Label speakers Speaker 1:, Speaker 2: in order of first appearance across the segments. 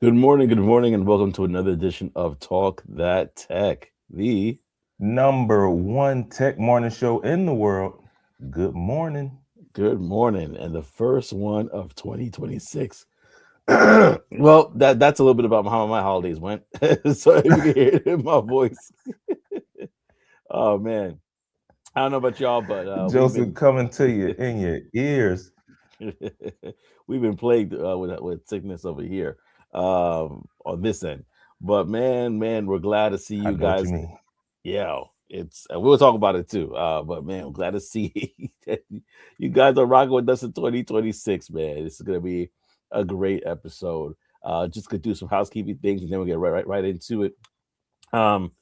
Speaker 1: good morning, and welcome to another edition of Talk That Tech. The
Speaker 2: Number one tech morning show in the world. Good morning.
Speaker 1: Good morning, and the first one of 2026. Well, that's a little bit about how my holidays went. So if you can hear it in my voice, oh man, I don't know about y'all, but we've
Speaker 2: Joseph
Speaker 1: been
Speaker 2: coming to you in your ears.
Speaker 1: we've been plagued with sickness over here on this end. But man, we're glad to see
Speaker 2: I
Speaker 1: you
Speaker 2: know what you
Speaker 1: guys.
Speaker 2: mean.
Speaker 1: Yeah, it's we'll talk about it too. But man, I'm glad to see that you guys are rocking with us in 2026. Man, this is gonna be a great episode. Just gonna do some housekeeping things, and then we'll get right into it. Um,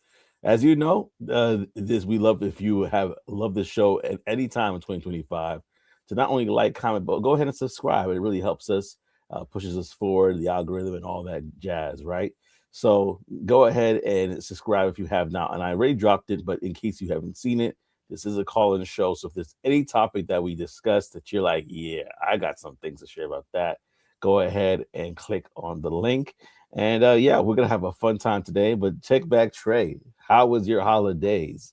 Speaker 1: as you know, this we love if you have loved the show at any time in 2025 to not only like, comment, but go ahead and subscribe. It really helps us, pushes us forward, the algorithm and all that jazz, right? So go ahead and subscribe if you have not. And I already dropped it, but in case you haven't seen it, this is a call-in show. So if there's any topic that we discussed that you're like, yeah, I got some things to share about that, go ahead and click on the link and yeah, we're gonna have a fun time today. But check back, Trey. How was your holidays?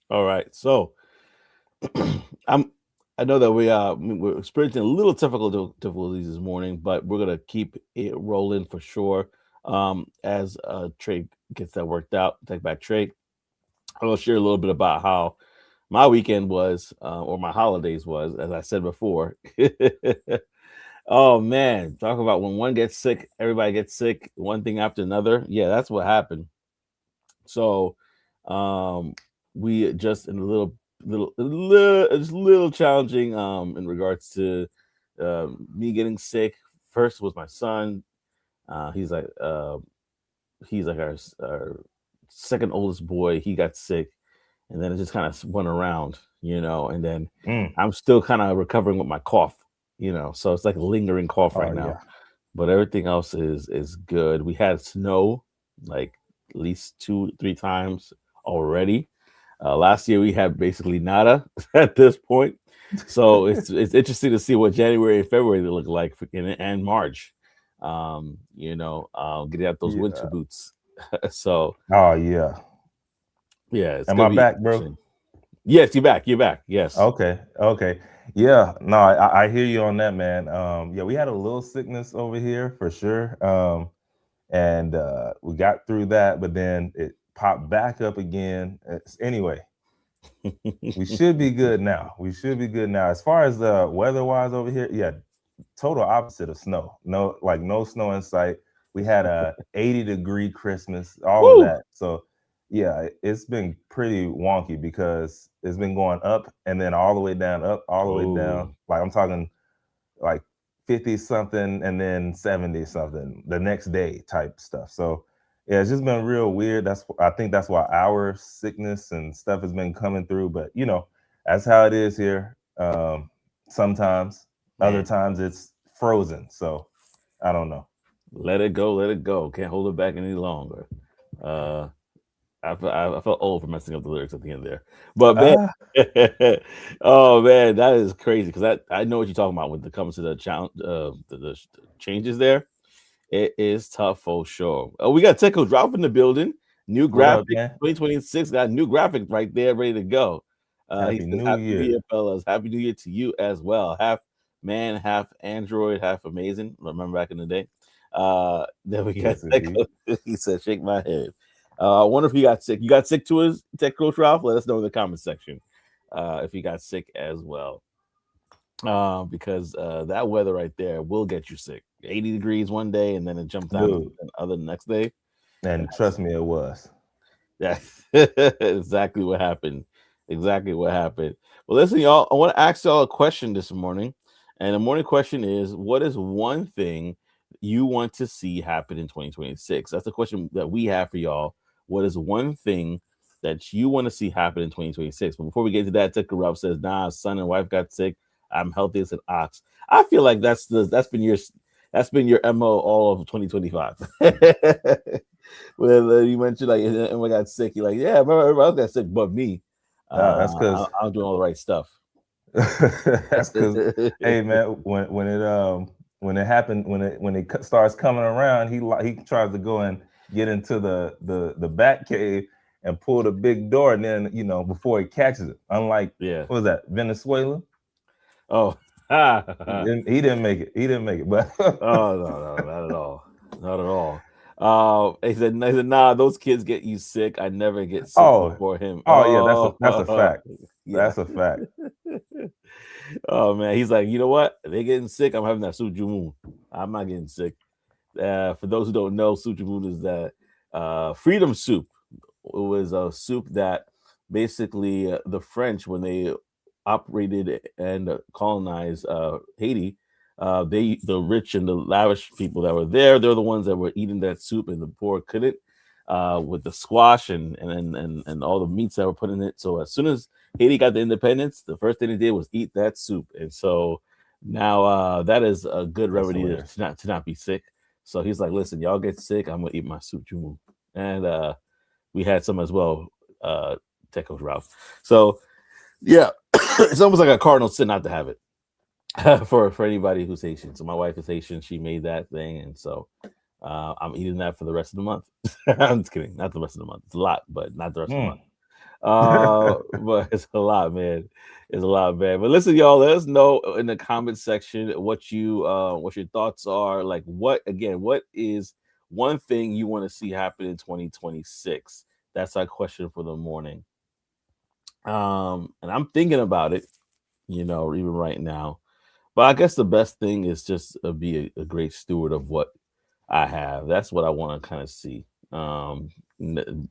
Speaker 1: All right, so I'm. I know that we're experiencing a little difficulties this morning, but we're gonna keep it rolling for sure. As Trey gets that worked out, take back Trey. I'll share a little bit about how my weekend was, or my holidays was, as I said before. Oh man, talk about when one gets sick, everybody gets sick, one thing after another. Yeah, that's what happened. So, um, we just in a just a little challenging in regards to me getting sick. First was my son. Uh, he's like uh, he's like our second oldest boy. He got sick, and then it just kind of went around, and then
Speaker 2: Mm.
Speaker 1: I'm still kind of recovering with my cough, so it's like a lingering cough
Speaker 2: Oh
Speaker 1: right
Speaker 2: yeah.
Speaker 1: now, but everything else is good. We had snow like at least 2 3 times already. Last year we had basically nada at this point, so it's interesting to see what January and February they look like and March. Getting out those winter
Speaker 2: Yeah.
Speaker 1: boots. So
Speaker 2: Oh yeah.
Speaker 1: yeah, it's
Speaker 2: Am
Speaker 1: gonna
Speaker 2: I
Speaker 1: be
Speaker 2: back, bro?
Speaker 1: interesting. Yes, you're back. You're back. Yes.
Speaker 2: Okay. Okay. Yeah. No, I hear you on that, man. Yeah, we had a little sickness over here for sure. And we got through that, but then it popped back up again. Anyway, we should be good now. We should be good now. As far as the weather wise over here, yeah, total opposite of snow. No, like no snow in sight. We had a 80-degree Christmas, all of
Speaker 1: Woo!
Speaker 2: that. So yeah, it's been pretty wonky because it's been going up and then all the way down, up, all the way down.
Speaker 1: Oh,
Speaker 2: Like I'm talking like 50 something and then 70 something the next day type stuff. So yeah, it's just been real weird. I think that's why our sickness and stuff has been coming through. But that's how it is here. Sometimes, other
Speaker 1: man.
Speaker 2: times it's frozen. So I don't know.
Speaker 1: Let it go. Let it go. Can't hold it back any longer. Uh, I felt old for messing up the lyrics at the end there. But man,
Speaker 2: Ah,
Speaker 1: oh man, that is crazy because I know what you're talking about when it comes to the challenge, the changes there. It is tough for sure. Oh, we got Techo drop in the building. New
Speaker 2: what up,
Speaker 1: graphic
Speaker 2: man?
Speaker 1: 2026. Got a new graphic right there, ready to go. He
Speaker 2: Happy
Speaker 1: says,
Speaker 2: New
Speaker 1: "Happy New Year,
Speaker 2: Year.
Speaker 1: fellas. Happy New Year to you as well. Half man, half Android, half amazing. Remember back in the day." Then we got
Speaker 2: Yes, indeed.
Speaker 1: Techo. He said, "Shake my head." I wonder if he got sick. You got sick to his Tech Coach Ralph? Let us know in the comment section if you got sick as well. Because that weather right there will get you sick. 80 degrees one day, and then it jumps down to
Speaker 2: Dude,
Speaker 1: the other next day.
Speaker 2: and trust me, it was.
Speaker 1: That's exactly what happened. Exactly what happened. Well, listen, y'all. I want to ask y'all a question this morning, and the morning question is: what is one thing you want to see happen in 2026? That's the question that we have for y'all. What is one thing that you want to see happen in 2026? But before we get to that, Tucker Ralph says, "Nah, son and wife got sick. I'm healthy as an ox." I feel like that's been your mo all of 2025. Well, you mentioned like everyone got sick. You're like, yeah, I remember everybody else got sick, but me.
Speaker 2: That's because
Speaker 1: I'm doing all the right stuff.
Speaker 2: that's because hey man, when it happened when it starts coming around, he tries to go and get into the bat cave and pull the big door, and then before he catches it. Unlike
Speaker 1: Yeah.
Speaker 2: what was that Venezuela?
Speaker 1: Oh. Oh
Speaker 2: He didn't make it. He didn't make it, but
Speaker 1: no, not at all. Not at all. He said, nah, those kids get you sick. I never get sick
Speaker 2: oh
Speaker 1: before him.
Speaker 2: oh yeah, that's a
Speaker 1: Oh,
Speaker 2: fact.
Speaker 1: yeah.
Speaker 2: That's a fact.
Speaker 1: Oh man, he's like, you know what? They getting sick. I'm having that sujumu. I'm not getting sick. For those who don't know, sujumu is that freedom soup. It was a soup that basically the French, when they operated and colonized Haiti, the rich and the lavish people that were there, they're the ones that were eating that soup, and the poor couldn't. With the squash and all the meats that were put in it. So as soon as Haiti got the independence, the first thing they did was eat that soup, and so now that is a good
Speaker 2: That's
Speaker 1: remedy
Speaker 2: hilarious.
Speaker 1: to not be sick. So he's like, listen, y'all get sick, I'm gonna eat my soup jumu, and we had some as well, Teko's Ralph. So yeah, it's almost like a cardinal sin not to have it for anybody who's Haitian. So my wife is Haitian. She made that thing, and so I'm eating that for the rest of the month. I'm just kidding. Not the rest of the month. It's a lot, but not the rest of the month.
Speaker 2: Mm.
Speaker 1: But it's a lot, man. It's a lot, man. But listen, y'all, let us know in the comment section what your thoughts are. Like what is one thing you want to see happen in 2026? That's our question for the morning. And I'm thinking about it, even right now. But I guess the best thing is just be a great steward of what I have. That's what I want to kind of see.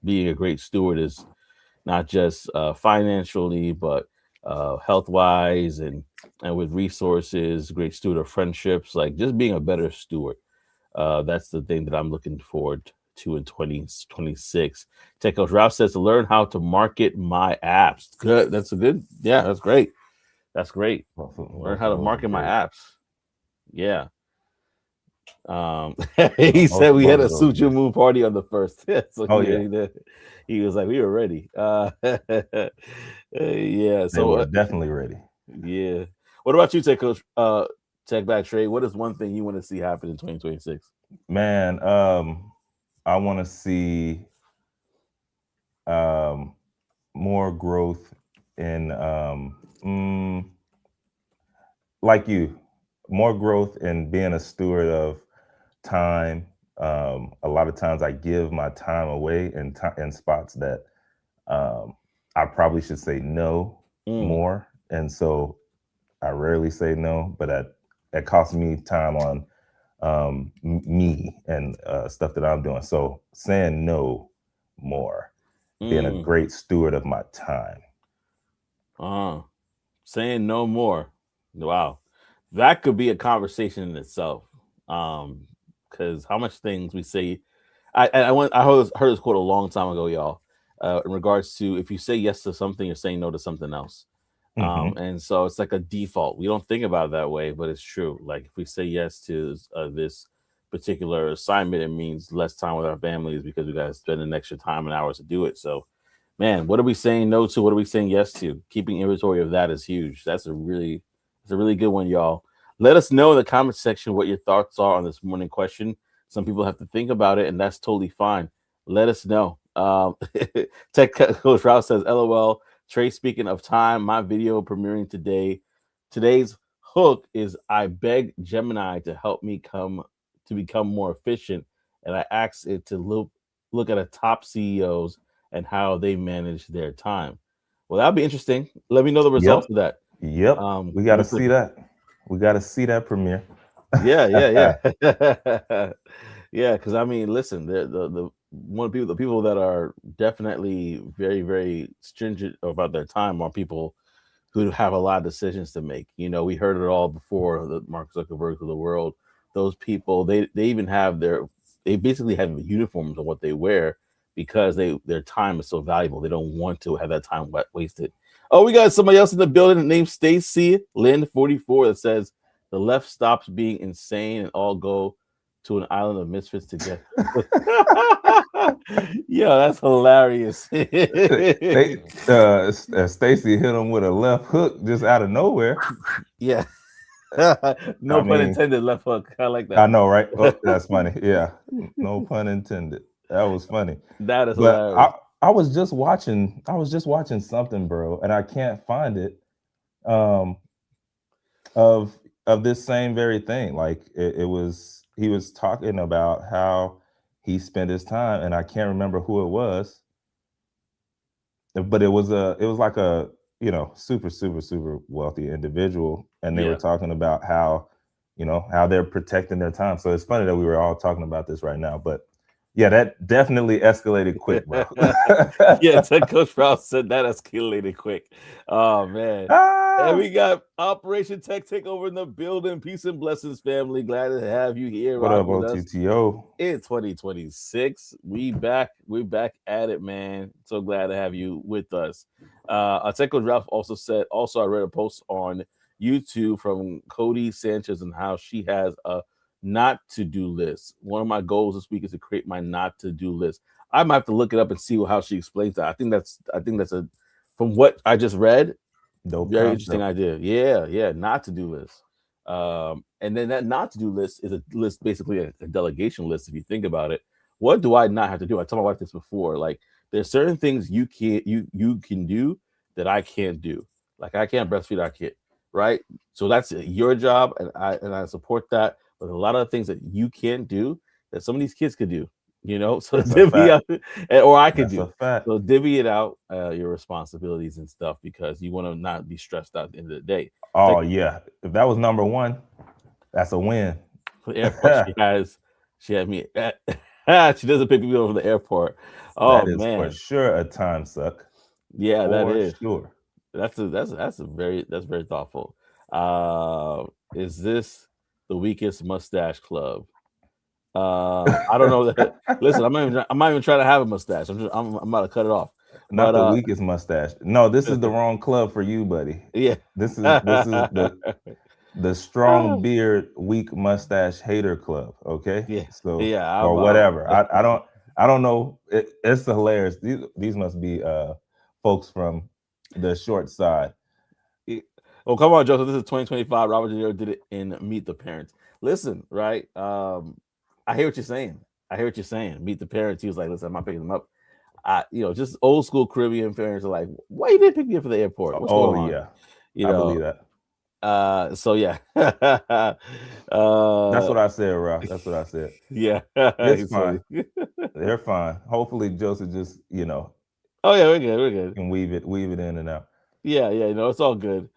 Speaker 1: Being a great steward is not just financially, but health wise and with resources. Great steward of friendships, like just being a better steward. That's the thing that I'm looking forward to in 2026. Tech Coach Ralph says to learn how to market my apps. Good. That's a good. Yeah, that's great. That's great. Learn how to
Speaker 2: Those are
Speaker 1: market my
Speaker 2: great.
Speaker 1: apps. Yeah. He said we had
Speaker 2: Both
Speaker 1: a
Speaker 2: of those are
Speaker 1: Suju
Speaker 2: great.
Speaker 1: Moon party on the first. So
Speaker 2: Oh yeah,
Speaker 1: he was like, we were ready. Yeah.
Speaker 2: they
Speaker 1: So
Speaker 2: were definitely ready.
Speaker 1: yeah. What about you, Tech Coach? Tech Back Trade. What is one thing you want to see happen in 2026?
Speaker 2: Man, I want to see um, more growth in like you, more growth in being a steward of time. A lot of times I give my time away in spots that I probably should say no
Speaker 1: Mm,
Speaker 2: more, and so I rarely say no, but that costs me time on me and stuff that I'm doing. So saying no more, being a
Speaker 1: mm.
Speaker 2: great steward of my time.
Speaker 1: Uh, saying no more. Wow. That could be a conversation in itself. Because how much things we say. I heard this quote a long time ago, y'all. In regards to if you say yes to something, you're saying no to something else.
Speaker 2: Hmm.
Speaker 1: And so it's like a default. We don't think about it that way, but it's true. Like if we say yes to this particular assignment, it means less time with our families because we got to spend an extra time and hours to do it. So, man, what are we saying no to? What are we saying yes to? Keeping inventory of that is huge. It's a really good one, y'all. Let us know in the comment section what your thoughts are on this morning question. Some people have to think about it, and that's totally fine. Let us know. Tech Coach Rouse says, "LOL." Trey, speaking of time, my video premiering today. Today's hook is I beg Gemini to help me become more efficient, and I asked it to look at a top CEOs and how they manage their time. Well, that'll be interesting. Let me know the results
Speaker 2: Yep.
Speaker 1: of that.
Speaker 2: Yep. We got to
Speaker 1: With the
Speaker 2: see that. We got to see that premiere.
Speaker 1: yeah. Yeah, because I mean, listen, the one of the people that are definitely very very stringent about their time are people who have a lot of decisions to make. We heard it all before, the Mark Zuckerberg of the world. Those people, they even have they basically have uniforms on what they wear because their time is so valuable. They don't want to have that time wasted. Oh, we got somebody else in the building named Stacy Lynn 44 that says the left stops being insane and all go to an island of misfits together. Yo, that's hilarious.
Speaker 2: They Stacy hit him with a left hook just out of nowhere.
Speaker 1: Yeah.
Speaker 2: I
Speaker 1: No pun
Speaker 2: mean,
Speaker 1: intended, left hook. I like
Speaker 2: I
Speaker 1: that.
Speaker 2: know, right? Oh, that's funny. Yeah, no pun intended. That was funny.
Speaker 1: That is
Speaker 2: But
Speaker 1: hilarious.
Speaker 2: I was just watching. I was just watching something, bro, and I can't find it. Um, of this same very thing. Like it was, he was talking about how he spent his time, and I can't remember who it was, but it was like a, you know, super wealthy individual, and they were
Speaker 1: Yeah.
Speaker 2: talking about how, you know, how they're protecting their time. So it's funny that we were all talking about this right now, but yeah, that definitely escalated quick, bro.
Speaker 1: Yeah, Coach Rouse said that escalated quick. Oh man. And
Speaker 2: Ah,
Speaker 1: we got Operation Tech Takeover in the building. Peace and blessings, family. Glad to have you here
Speaker 2: what up,
Speaker 1: rocking with us
Speaker 2: OTTO?
Speaker 1: in 2026. We back at it, man. So glad to have you with us. Coach Ralph also said, also I read a post on YouTube from Cody Sanchez and how she has a not to do list. One of my goals this week is to create my not to do list. I might have to look it up and see how she explains that. I think that's a, from what I just read,
Speaker 2: Dope
Speaker 1: very interesting
Speaker 2: concept.
Speaker 1: idea. Yeah, yeah, not to do list. And then that not to do list is a list, basically a delegation list. If you think about it, what do I not have to do? I told my wife this before. Like, there's certain things you can do that I can't do. Like, I can't breastfeed our kid, right? So that's your job, and I support that. But a lot of things that you can't do that some of these kids could do, you know. So
Speaker 2: That's a
Speaker 1: divvy
Speaker 2: fact.
Speaker 1: up, or I could
Speaker 2: That's a
Speaker 1: do.
Speaker 2: fact.
Speaker 1: So divvy it out, your responsibilities and stuff, because you want to not be stressed out at the end of the day.
Speaker 2: Oh
Speaker 1: Take
Speaker 2: yeah, if that was number one, that's a win.
Speaker 1: to the airport. She had me. She doesn't pick me up from the airport. Oh
Speaker 2: That is for
Speaker 1: man,
Speaker 2: sure a time suck.
Speaker 1: yeah, that
Speaker 2: For
Speaker 1: is.
Speaker 2: sure.
Speaker 1: That's a very thoughtful. Is this the weakest mustache club? I don't know that. Listen, I'm not even trying to have a mustache. I'm about to cut it off.
Speaker 2: Not
Speaker 1: But
Speaker 2: the weakest mustache. No, this is the wrong club for you, buddy.
Speaker 1: yeah.
Speaker 2: This is the strong beard, weak mustache hater club. Okay,
Speaker 1: Yeah,
Speaker 2: so
Speaker 1: yeah.
Speaker 2: or whatever. I don't know. It's hilarious. These must be folks from the short side.
Speaker 1: Oh, come on, Joseph. This is 2025. Robert De Niro did it in Meet the Parents. Listen, right? I hear what you're saying. I hear what you're saying. Meet the Parents. He was like, "Listen, I'm not picking them up." Just old school Caribbean parents are like, "Why you didn't pick me up for the airport? What's
Speaker 2: Oh
Speaker 1: going on?"
Speaker 2: yeah,
Speaker 1: You
Speaker 2: I
Speaker 1: know.
Speaker 2: believe that.
Speaker 1: So yeah.
Speaker 2: That's
Speaker 1: uh,
Speaker 2: what I said, Ralph. That's what I said.
Speaker 1: yeah.
Speaker 2: It's
Speaker 1: He's
Speaker 2: fine.
Speaker 1: funny.
Speaker 2: They're fine. Hopefully, Joseph just, you know,
Speaker 1: Oh yeah, we're good. We're good.
Speaker 2: can weave it in and out.
Speaker 1: Yeah, yeah, it's all good.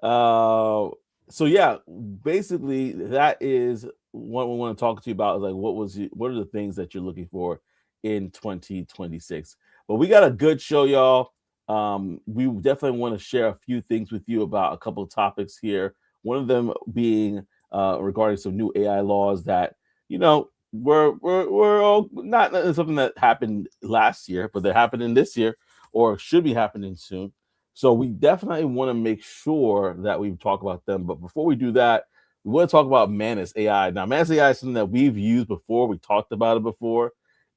Speaker 1: Uh, so yeah, basically that is what we want to talk to you about. Is like, what are the things that you're looking for in 2026? But we got a good show, y'all. We definitely want to share a few things with you about a couple of topics here. One of them being regarding some new AI laws that, we're all not something that happened last year, but they're happening this year or should be happening soon. So we definitely want to make sure that we talk about them. But before we do that, we want to talk about Manus AI. Now, Manus AI is something that we've used before. We talked about it before.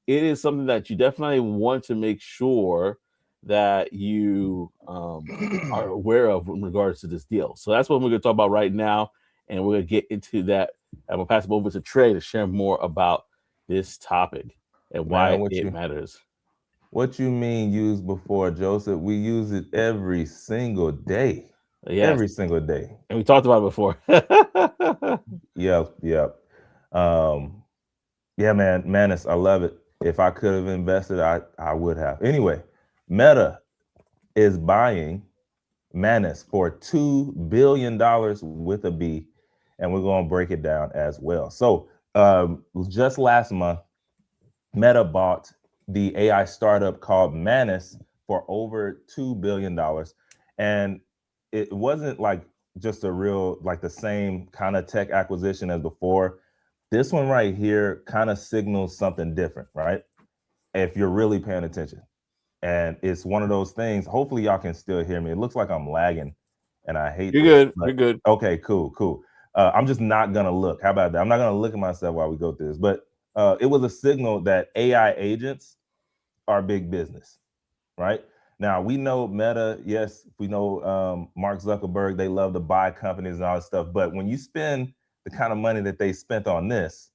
Speaker 1: It is something that you definitely want to make sure that you are aware of in regards to this deal. So that's what we're going to talk about right now. And we're going to get into that. I'm going to pass it over to Trey to share more about this topic and
Speaker 2: Man,
Speaker 1: why it matters.
Speaker 2: what you mean used before, Joseph? We use it every single day.
Speaker 1: Yes.
Speaker 2: Every single day.
Speaker 1: And we talked about it before.
Speaker 2: Yep, yep. Um, yeah, man, Manus, I love it. If I could have invested, I would have. Anyway, Meta is buying Manus for $2 billion with a B, and we're going to break it down as well. So, just last month, Meta bought the AI startup called Manus for over $2 billion, and it wasn't like just a real like the same kind of tech acquisition as before. This one right here kind of signals something different, right? If you're really paying attention. And it's one of those things. Hopefully, y'all can still hear me. It looks like I'm lagging, and I hate
Speaker 1: You're
Speaker 2: this.
Speaker 1: good.
Speaker 2: But
Speaker 1: You're good.
Speaker 2: okay, cool. I'm just not gonna look. How about that? I'm not gonna look at myself while we go through this. But it was a signal that AI agents are big business, right? Now we know Meta, yes, we know Mark Zuckerberg, they love to buy companies and all that stuff. But when you spend the kind of money that they spent on this,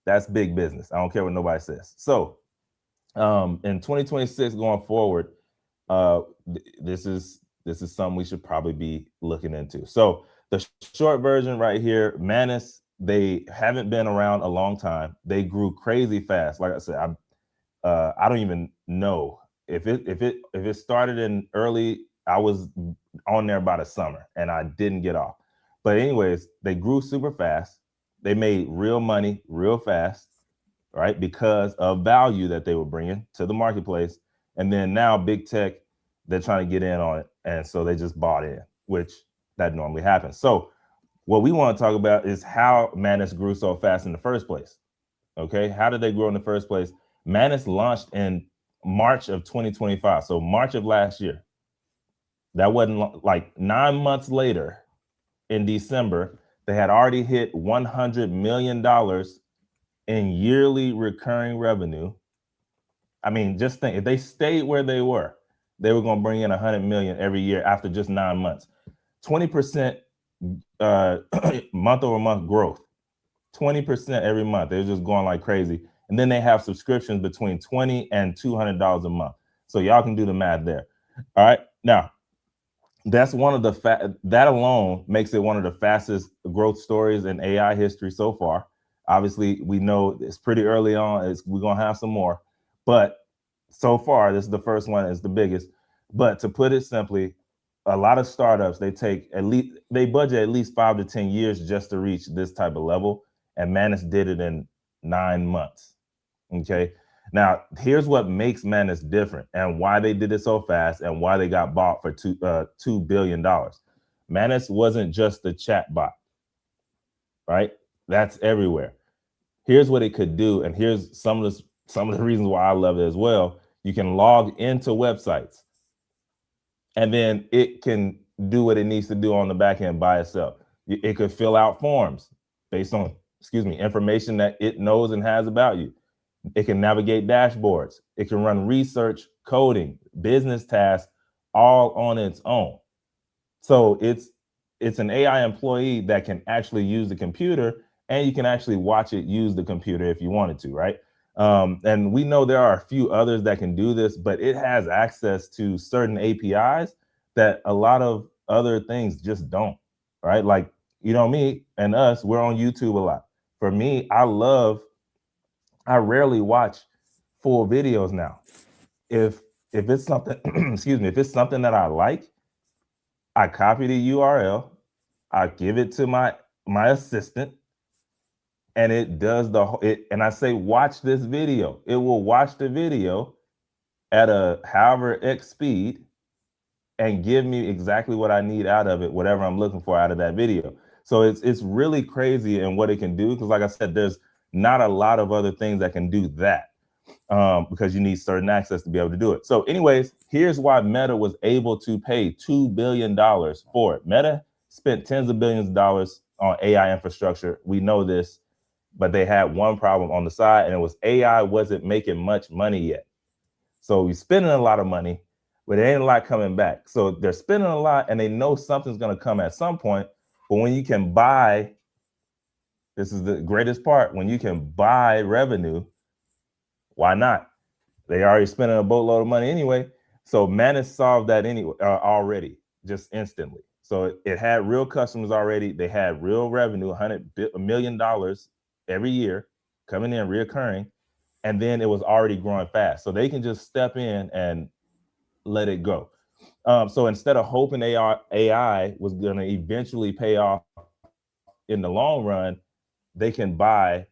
Speaker 2: that's big business. I don't care what nobody says. So in 2026 going forward, this is something we should probably be looking into. So the short version right here, Manus, they haven't been around a long time. They grew crazy fast. Like I said, I don't even know if it started in early. I was on there by the summer and I didn't get off. But anyways, they grew super fast. They made real money real fast, right? Because of value that they were bringing to the marketplace. And then now big tech, they're trying to get in on it. And so they just bought in, which that normally happens. So what we want to talk about is how Manus grew so fast in the first place. Okay. How did they grow in the first place? Manus launched in March of 2025. So March of last year. That wasn't like 9 months later in December, they had already hit $100 million in yearly recurring revenue. I mean, just think if they stayed where they were going to bring in 100 million every year after just 9 months. 20% month over month growth. 20% every month. They're just going like crazy. And then they have subscriptions between $20 and $200 a month. So y'all can do the math there. All right. Now, that's one of that alone makes it one of the fastest growth stories in AI history so far. Obviously, we know it's pretty early on. We're going to have some more. But so far, this is the first one. It's the biggest. But to put it simply, a lot of startups, they budget at least 5 to 10 years just to reach this type of level. And Manus did it in 9 months. Okay. Now, here's what makes Manus different and why they did it so fast and why they got bought for $2 billion. Manus wasn't just a chat bot, right? That's everywhere. Here's what it could do, and here's some of the reasons why I love it as well. You can log into websites, and then it can do what it needs to do on the back end by itself. It could fill out forms based on, information that it knows and has about you. It can navigate dashboards. It can run research, coding, business tasks, all on its own. So it's an AI employee that can actually use the computer, and you can actually watch it use the computer if you wanted to, right? And we know there are a few others that can do this, but it has access to certain APIs that a lot of other things just don't, right? Like, me and us, we're on YouTube a lot. For me, I rarely watch full videos now. If it's something, if it's something that I like, I copy the URL, I give it to my assistant, and it does and I say, watch this video. It will watch the video at a however X speed and give me exactly what I need out of it, whatever I'm looking for out of that video. So it's really crazy in what it can do, because like I said, there's not a lot of other things that can do that, because you need certain access to be able to do it. So anyways, here's why Meta was able to pay $2 billion for it. Meta spent tens of billions of dollars on AI infrastructure. We know this, but they had one problem on the side, and it was AI wasn't making much money yet. So we're spending a lot of money, but there ain't a lot coming back. So they're spending a lot, and they know something's going to come at some point. But when you can buy, this is the greatest part, when you can buy revenue, why not? They already spending a boatload of money anyway. So Manus solved that anyway already, just instantly. So it had real customers already. They had real revenue, $100 million every year coming in, reoccurring. And then it was already growing fast. So they can just step in and let it go. So instead of hoping AI was going to eventually pay off in the long run, they can buy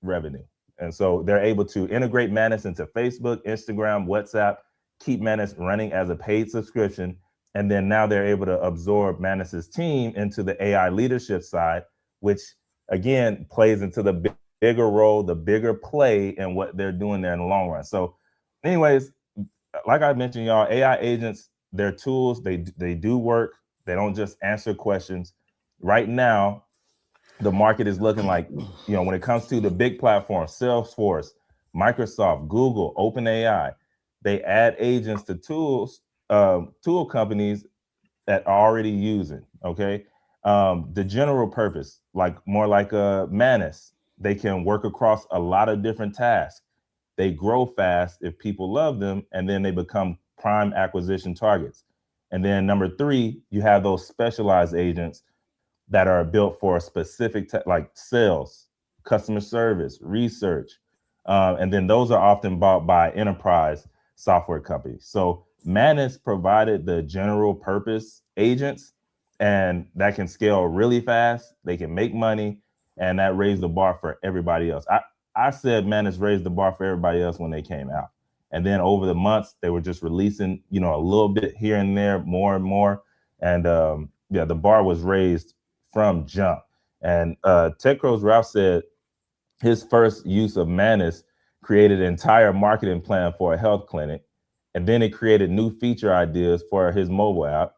Speaker 2: revenue. And so they're able to integrate Manus into Facebook, Instagram, WhatsApp, keep Manus running as a paid subscription. And then now they're able to absorb Manus's team into the AI leadership side, which again plays into the bigger role, the bigger play in what they're doing there in the long run. So anyways, like I mentioned, y'all, AI agents, they're tools, they do work. They don't just answer questions. Right now, the market is looking like, when it comes to the big platforms, Salesforce, Microsoft, Google, OpenAI, they add agents to tool companies that are already using. Okay, the general purpose, like more like a Manus, they can work across a lot of different tasks. They grow fast if people love them, and then they become prime acquisition targets. And then number three, you have those specialized agents that are built for a specific like sales, customer service, research, and then those are often bought by enterprise software companies. So Manus provided the general purpose agents, and that can scale really fast. They can make money, and that raised the bar for everybody else. I said Manus raised the bar for everybody else when they came out, and then over the months they were just releasing, a little bit here and there, more and more, and yeah, the bar was raised from jump. And TechCrow's Ralph said his first use of Manus created an entire marketing plan for a health clinic, and then it created new feature ideas for his mobile app.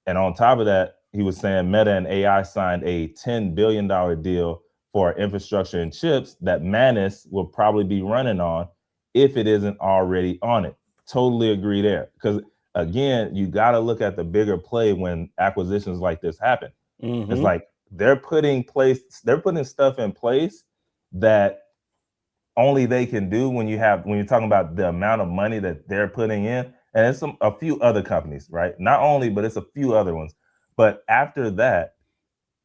Speaker 2: And on top of that, he was saying Meta and AI signed a $10 billion deal for infrastructure and chips that Manus will probably be running on if it isn't already on it. Totally agree there. Because again, you got to look at the bigger play when acquisitions like this happen. It's like they're putting stuff in place that only they can do when you're talking about the amount of money that they're putting in. And it's a few other companies, right? Not only, but it's a few other ones. But after that,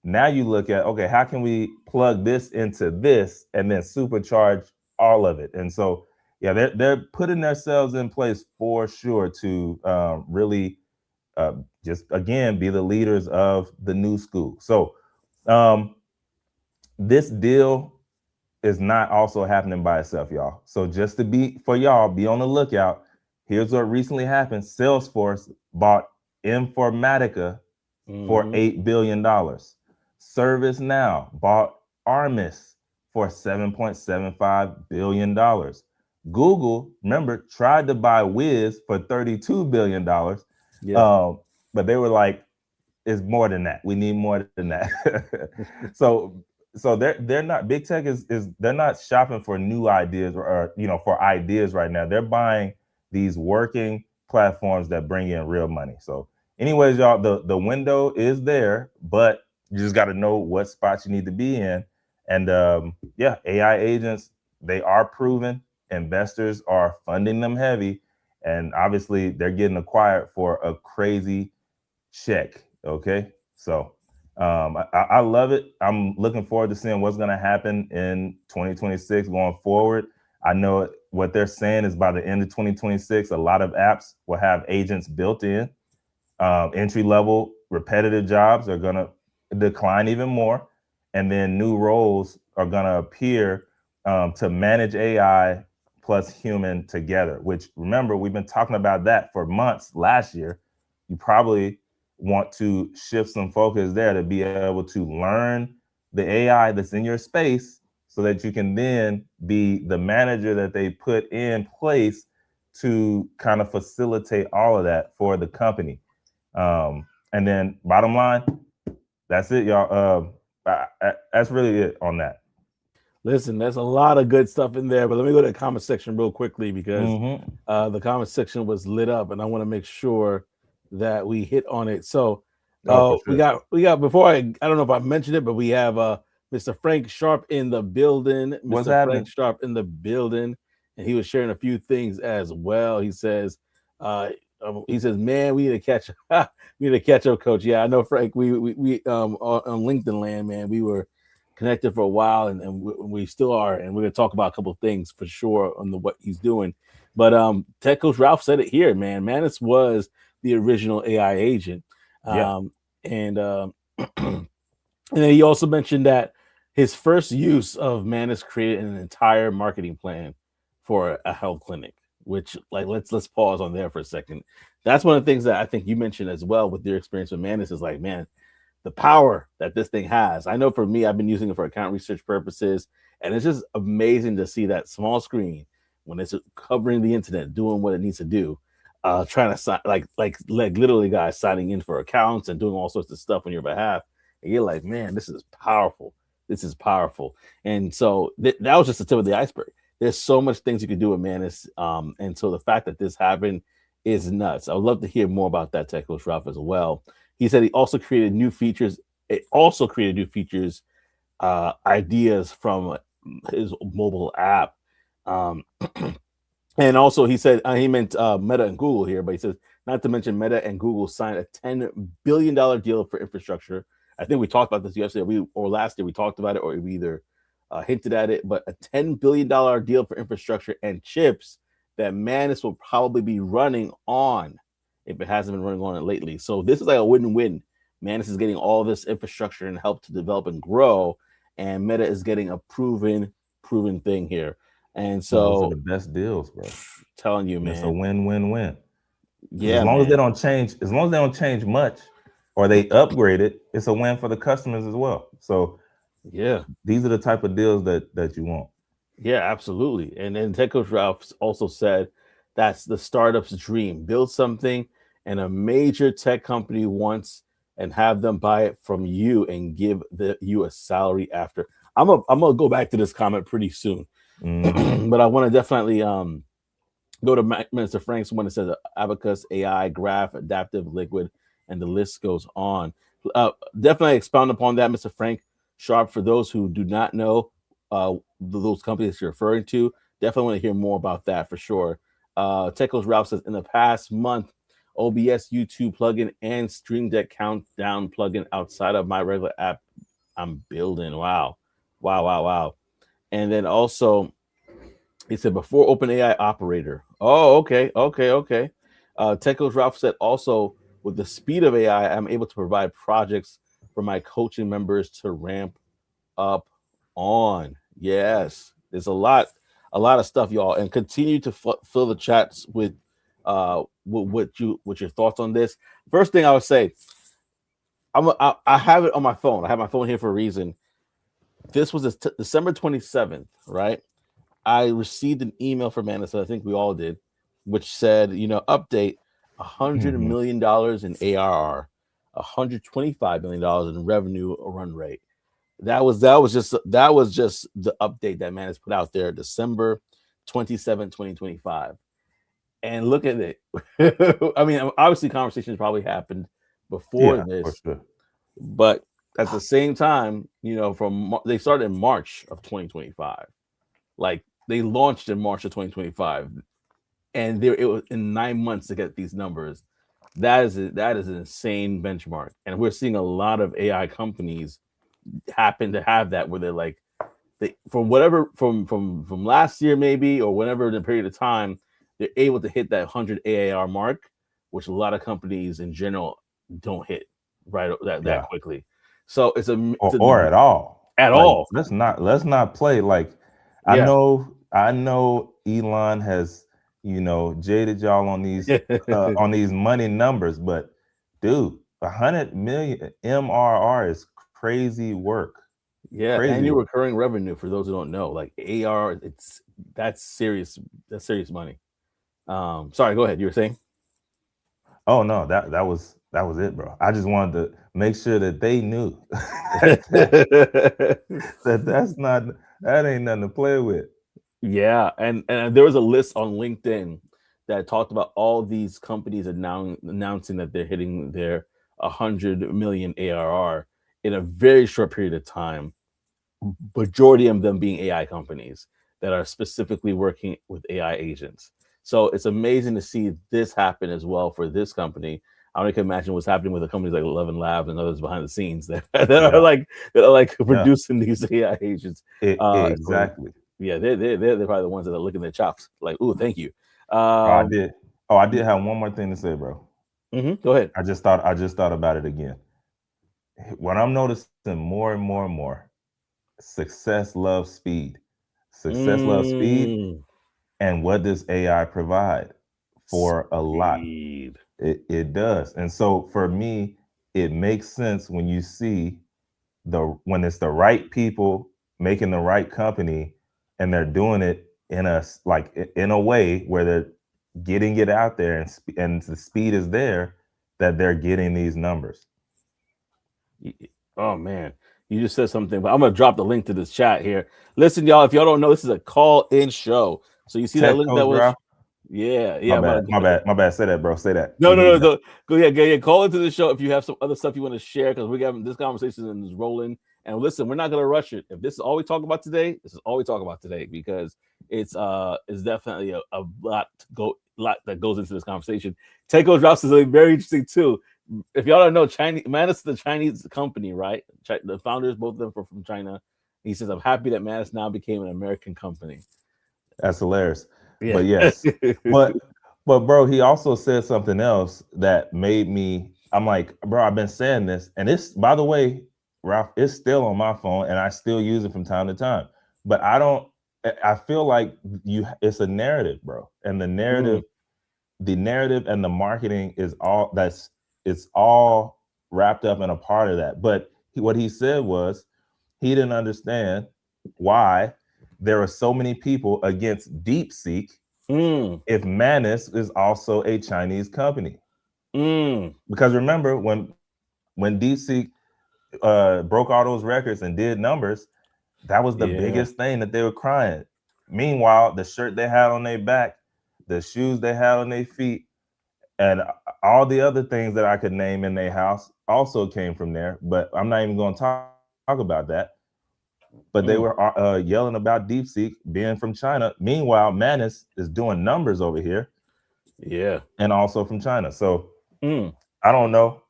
Speaker 2: now you look at, okay, how can we plug this into this and then supercharge all of it? And so, yeah, they're putting themselves in place for sure to really just again be the leaders of the new school. So um, this deal is not also happening by itself, y'all. So just to be for y'all, be on the lookout. Here's what recently happened: Salesforce bought Informatica for $8 billion. ServiceNow bought Armis for $7.75 billion. Google, remember, tried to buy Wiz for $32 billion.
Speaker 1: Yeah.
Speaker 2: But they were like, it's more than that. We need more than that. So they're not, big tech is they're not shopping for new ideas or for ideas right now. They're buying these working platforms that bring in real money. So anyways, y'all, the window is there, but you just got to know what spots you need to be in. And yeah, AI agents, they are proven. Investors are funding them heavy, and obviously they're getting acquired for a crazy check. Okay, so I love it. I'm looking forward to seeing what's going to happen in 2026 going forward. I know what they're saying is by the end of 2026, a lot of apps will have agents built in. Entry level repetitive jobs are going to decline even more, and then new roles are going to appear to manage AI plus human together, which, remember, we've been talking about that for months last year. You probably want to shift some focus there to be able to learn the AI that's in your space so that you can then be the manager that they put in place to kind of facilitate all of that for the company. And then bottom line, that's it, y'all. That's really it on that.
Speaker 1: Listen, there's a lot of good stuff in there, but let me go to the comment section real quickly because
Speaker 2: Mm-hmm.
Speaker 1: the comment section was lit up, and I want to make sure that we hit on it. So,
Speaker 2: Oh, for
Speaker 1: we
Speaker 2: sure.
Speaker 1: got before I don't know if I mentioned it, but we have Mr. Frank Sharp in the building.
Speaker 2: What's
Speaker 1: Mr. Frank
Speaker 2: happening?
Speaker 1: Sharp in the building, and he was sharing a few things as well. He says, man, we need to catch we need to catch up, coach. Yeah, I know, Frank. We on LinkedIn land, man. We were connected for a while, and we still are, and we're gonna talk about a couple of things for sure on what he's doing. But Tech Coach Ralph said it here, man. Manus was the original AI agent,
Speaker 2: Yeah.
Speaker 1: and and then he also mentioned that his first use of Manus created an entire marketing plan for a health clinic. Which, like, let's pause on there for a second. That's one of the things that I think you mentioned as well with your experience with Manus is like, man, the power that this thing has. I know for me, I've been using it for account research purposes, and it's just amazing to see that small screen when it's covering the internet, doing what it needs to do, trying to sign like literally guys signing in for accounts and doing all sorts of stuff on your behalf. And you're like, man, this is powerful. This is powerful. And so that was just the tip of the iceberg. there's so much things you could do with Manus. And so the fact that this happened is nuts. I would love to hear more about that, Tech Coach Ralph, as well. He said he also created new features. It also created new features, ideas from his mobile app. Um, and also, he said he meant Meta and Google here, but he says not to mention Meta and Google signed a $10 billion deal for infrastructure. I think we talked about this yesterday, or last year we talked about it, or we either hinted at it. But a $10 billion deal for infrastructure and chips that Manus will probably be running on if it hasn't been running on it lately. So this is like a win-win. Manus is getting all this infrastructure and help to develop and grow, and Meta is getting a proven thing here. And
Speaker 2: Those are
Speaker 1: so
Speaker 2: the best deals, bro.
Speaker 1: telling you,
Speaker 2: And it's a
Speaker 1: man.
Speaker 2: win-win-win. Because as
Speaker 1: Yeah,
Speaker 2: long as they
Speaker 1: man.
Speaker 2: don't change, as long as they don't change much, or they upgrade it, it's a win for the customers as well. So
Speaker 1: Yeah.
Speaker 2: these are the type of deals that you want.
Speaker 1: Yeah, absolutely. And then Tech Coach Ralph also said that's the startup's dream. Build something and a major tech company wants and have them buy it from you and give you a salary after. I'm gonna go back to this comment pretty soon.
Speaker 2: Hmm.
Speaker 1: But I want to definitely go to Minister Frank's one that says Abacus, AI, Graph, Adaptive, Liquid, and the list goes on. Definitely expound upon that, Mr. Frank Sharp. For those who do not know those companies you're referring to, definitely want to hear more about that for sure. Techos Ralph says in the past month, OBS YouTube plugin and Stream Deck Countdown plugin outside of my regular app I'm building. Wow. Wow, wow, wow. And then also he said before OpenAI operator. Oh, okay, okay, okay. Techos Ralph said also with the speed of AI, I'm able to provide projects for my coaching members to ramp up on. Yes, there's a lot of stuff, y'all, and continue to fill the chats with with your thoughts on this. First thing I would say, I have it on my phone. I have my phone here for a reason. This was December 27th, right? I received an email from Manus, I think we all did, which said, update $100 million in ARR, $125 million in revenue run rate. That was just the update that Manus put out there, December 27, 2025. And look at it. I mean, obviously conversations probably happened before
Speaker 2: Yeah, for
Speaker 1: this,
Speaker 2: sure.
Speaker 1: but at the same time, they started in March of 2025. Like they launched in March of 2025, and it was in 9 months to get these numbers. That is an insane benchmark, and we're seeing a lot of AI companies happen to have that where they're like from whatever from last year maybe or whatever the period of time they're able to hit that 100 AAR mark, which a lot of companies in general don't hit right that
Speaker 2: Yeah.
Speaker 1: quickly. So
Speaker 2: Or at all.
Speaker 1: at
Speaker 2: Like
Speaker 1: all.
Speaker 2: let's not play. Like
Speaker 1: Yeah.
Speaker 2: I know Elon has, jaded y'all on these money numbers, but dude, 100 million MRR is crazy work.
Speaker 1: Yeah,
Speaker 2: Crazy
Speaker 1: annual
Speaker 2: work.
Speaker 1: recurring revenue for those who don't know, like AR, that's serious. That's serious money. Sorry, go ahead. You were saying?
Speaker 2: Oh no, that was it, bro. I just wanted to make sure that they knew that ain't nothing to play with.
Speaker 1: Yeah, and there was a list on LinkedIn that talked about all these companies announcing that they're hitting their 100 million ARR in a very short period of time. Majority of them being AI companies that are specifically working with AI agents. So it's amazing to see this happen as well for this company. I only can imagine what's happening with the companies like 11 Labs and others behind the scenes
Speaker 2: Yeah,
Speaker 1: that are like
Speaker 2: yeah,
Speaker 1: producing these AI agents. So
Speaker 2: exactly.
Speaker 1: yeah, they're probably the ones that are licking their chops. Like, oh, thank you.
Speaker 2: Oh, I
Speaker 1: Um,
Speaker 2: did. Oh, I did have one more thing to say, bro.
Speaker 1: Go ahead.
Speaker 2: I just thought about it again. What I'm noticing more and more and more, success loves speed. Success loves speed.
Speaker 1: Mm,
Speaker 2: And what does AI provide? For a lot.
Speaker 1: speed.
Speaker 2: It does. And so for me, it makes sense when you see when it's the right people making the right company, and they're doing it in a way where they're getting it out there, and the speed is there, that they're getting these numbers.
Speaker 1: Oh man. You just said something, but I'm gonna drop the link to this chat here. Listen, y'all, if y'all don't know, this is a call-in show. So you see that
Speaker 2: Tech
Speaker 1: link that
Speaker 2: Coach
Speaker 1: was,
Speaker 2: Ralph.
Speaker 1: yeah,
Speaker 2: My
Speaker 1: yeah.
Speaker 2: bad.
Speaker 1: About
Speaker 2: My bad. My bad. Say that, bro. Say that.
Speaker 1: no,
Speaker 2: We
Speaker 1: no,
Speaker 2: need
Speaker 1: no,
Speaker 2: that.
Speaker 1: no. Go ahead, yeah. Call into the show if you have some other stuff you want to share because we're having this conversation and is rolling. And listen, we're not gonna rush it. If this is all we talk about today, this is all we talk about today because it's definitely a lot that goes into this conversation. Taco Drops is very interesting too. If y'all don't know, Chinese Manus is the Chinese company, right? The founders, both of them are from China. He says, "I'm happy that Manus now became an American company."
Speaker 2: That's hilarious.
Speaker 1: Yeah.
Speaker 2: But yes, but bro, he also said something else that made me. I'm like, bro, I've been saying this, and it's by the way, Ralph, it's still on my phone, and I still use it from time to time. But I don't. I feel like it's a narrative, bro, and
Speaker 1: Mm,
Speaker 2: the narrative and the marketing is all that's it's all wrapped up in a part of that. But what he said was he didn't understand why there are so many people against DeepSeek
Speaker 1: mm,
Speaker 2: if Manus is also a Chinese company.
Speaker 1: mm.
Speaker 2: Because remember when DeepSeek broke all those records and did numbers, that was the
Speaker 1: Yeah.
Speaker 2: biggest thing that they were crying. Meanwhile, the shirt they had on their back, the shoes they had on their feet, and all the other things that I could name in their house also came from there. But I'm not even going to talk about that. But they were
Speaker 1: Mm,
Speaker 2: yelling about DeepSeek being from China. Meanwhile, Manus is doing numbers over here
Speaker 1: yeah.
Speaker 2: and also from China. So
Speaker 1: Mm.
Speaker 2: I don't know.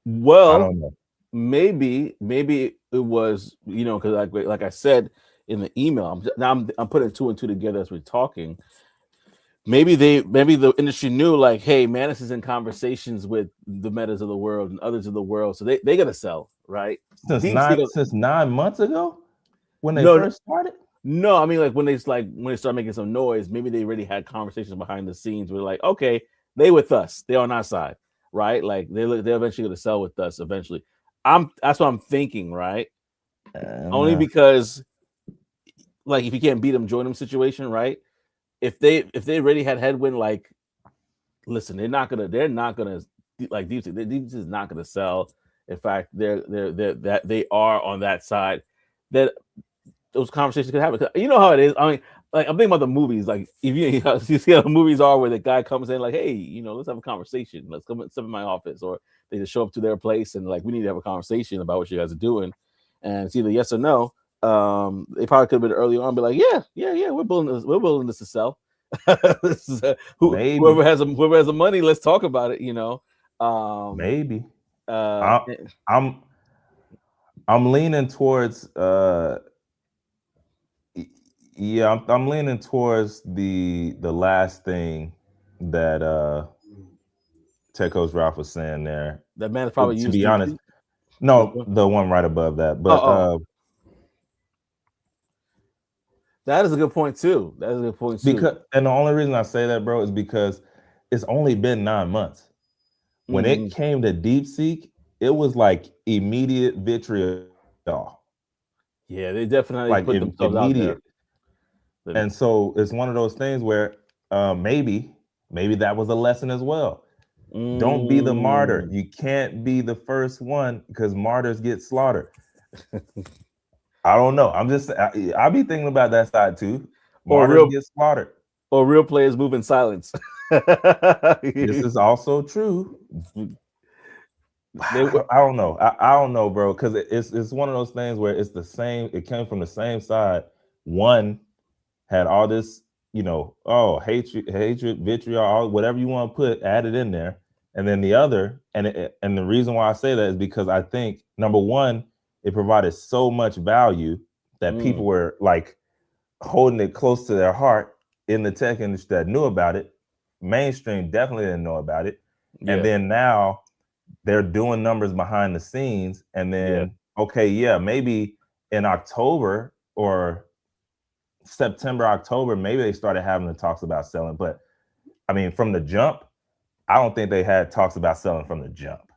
Speaker 2: I
Speaker 1: Well,
Speaker 2: don't know.
Speaker 1: maybe it was because like I said in the email, I'm putting two and two together as we're talking. Maybe the industry knew like, hey, Manus is in conversations with the Metas of the world and others of the world, so they gotta sell, right?
Speaker 2: Since
Speaker 1: Deep Sea,
Speaker 2: 9 months ago when they
Speaker 1: no,
Speaker 2: first started.
Speaker 1: no, I mean like when they start making some noise, maybe they already had conversations behind the scenes. We're like, okay, they with us, they on our side, right? Like they're eventually gonna sell with us eventually. That's what I'm thinking, right? Only
Speaker 2: Nah.
Speaker 1: because like if you can't beat them, join them situation, right? If they already had headwind, like listen, they're not gonna like Deep Sea is not gonna sell. In fact, they're that they are on that side. That those conversations could happen. 'Cause you know how it is. I mean, like I'm thinking about the movies. Like if you see how the movies are where the guy comes in like, hey, let's have a conversation. Let's come step in my office, or they just show up to their place and like we need to have a conversation about what you guys are doing, and it's either yes or no. They probably could have been early on, be like, yeah, we're building this to sell. This is,
Speaker 2: Maybe.
Speaker 1: whoever has the money, let's talk about it. Um,
Speaker 2: Maybe.
Speaker 1: uh,
Speaker 2: I, I'm I'm leaning towards yeah, I'm leaning towards the last thing that Tech Coach Ralph was saying there.
Speaker 1: that man probably
Speaker 2: To
Speaker 1: used
Speaker 2: be
Speaker 1: deep
Speaker 2: honest,
Speaker 1: sea. Oh,
Speaker 2: no, the one right above that.
Speaker 1: oh,
Speaker 2: But
Speaker 1: oh, that is a good point too. That is a good point too.
Speaker 2: because and the only reason I say that, bro, is because it's only been 9 months. When it
Speaker 1: Mhm.
Speaker 2: came to DeepSeek, it was like immediate vitriol,
Speaker 1: Yeah, they
Speaker 2: like
Speaker 1: definitely put themselves out
Speaker 2: immediate.
Speaker 1: there.
Speaker 2: And so it's one of those things where maybe that was a lesson as well. Don't be the martyr.
Speaker 1: Mm.
Speaker 2: You can't be the first one because martyrs get slaughtered. I don't know. I be thinking about that side too.
Speaker 1: Or
Speaker 2: Martyrs
Speaker 1: real
Speaker 2: get slaughtered.
Speaker 1: or real players move in silence.
Speaker 2: This is also true.
Speaker 1: They were
Speaker 2: I don't know. I don't know, bro, because it's one of those things where it's the same. It came from the same side. One had all this, hatred, vitriol, whatever you want to put, added in there, and then the other, and the reason why I say that is because I think number one, it provided so much value that
Speaker 1: mm,
Speaker 2: people were like holding it close to their heart in the tech industry that knew about it. Mainstream definitely didn't know about it, and
Speaker 1: yeah,
Speaker 2: then now they're doing numbers behind the scenes, and
Speaker 1: yeah,
Speaker 2: then okay, yeah, maybe in October or September, October, maybe they started having the talks about selling. But I mean, from the jump, I don't think they had talks about selling from the jump.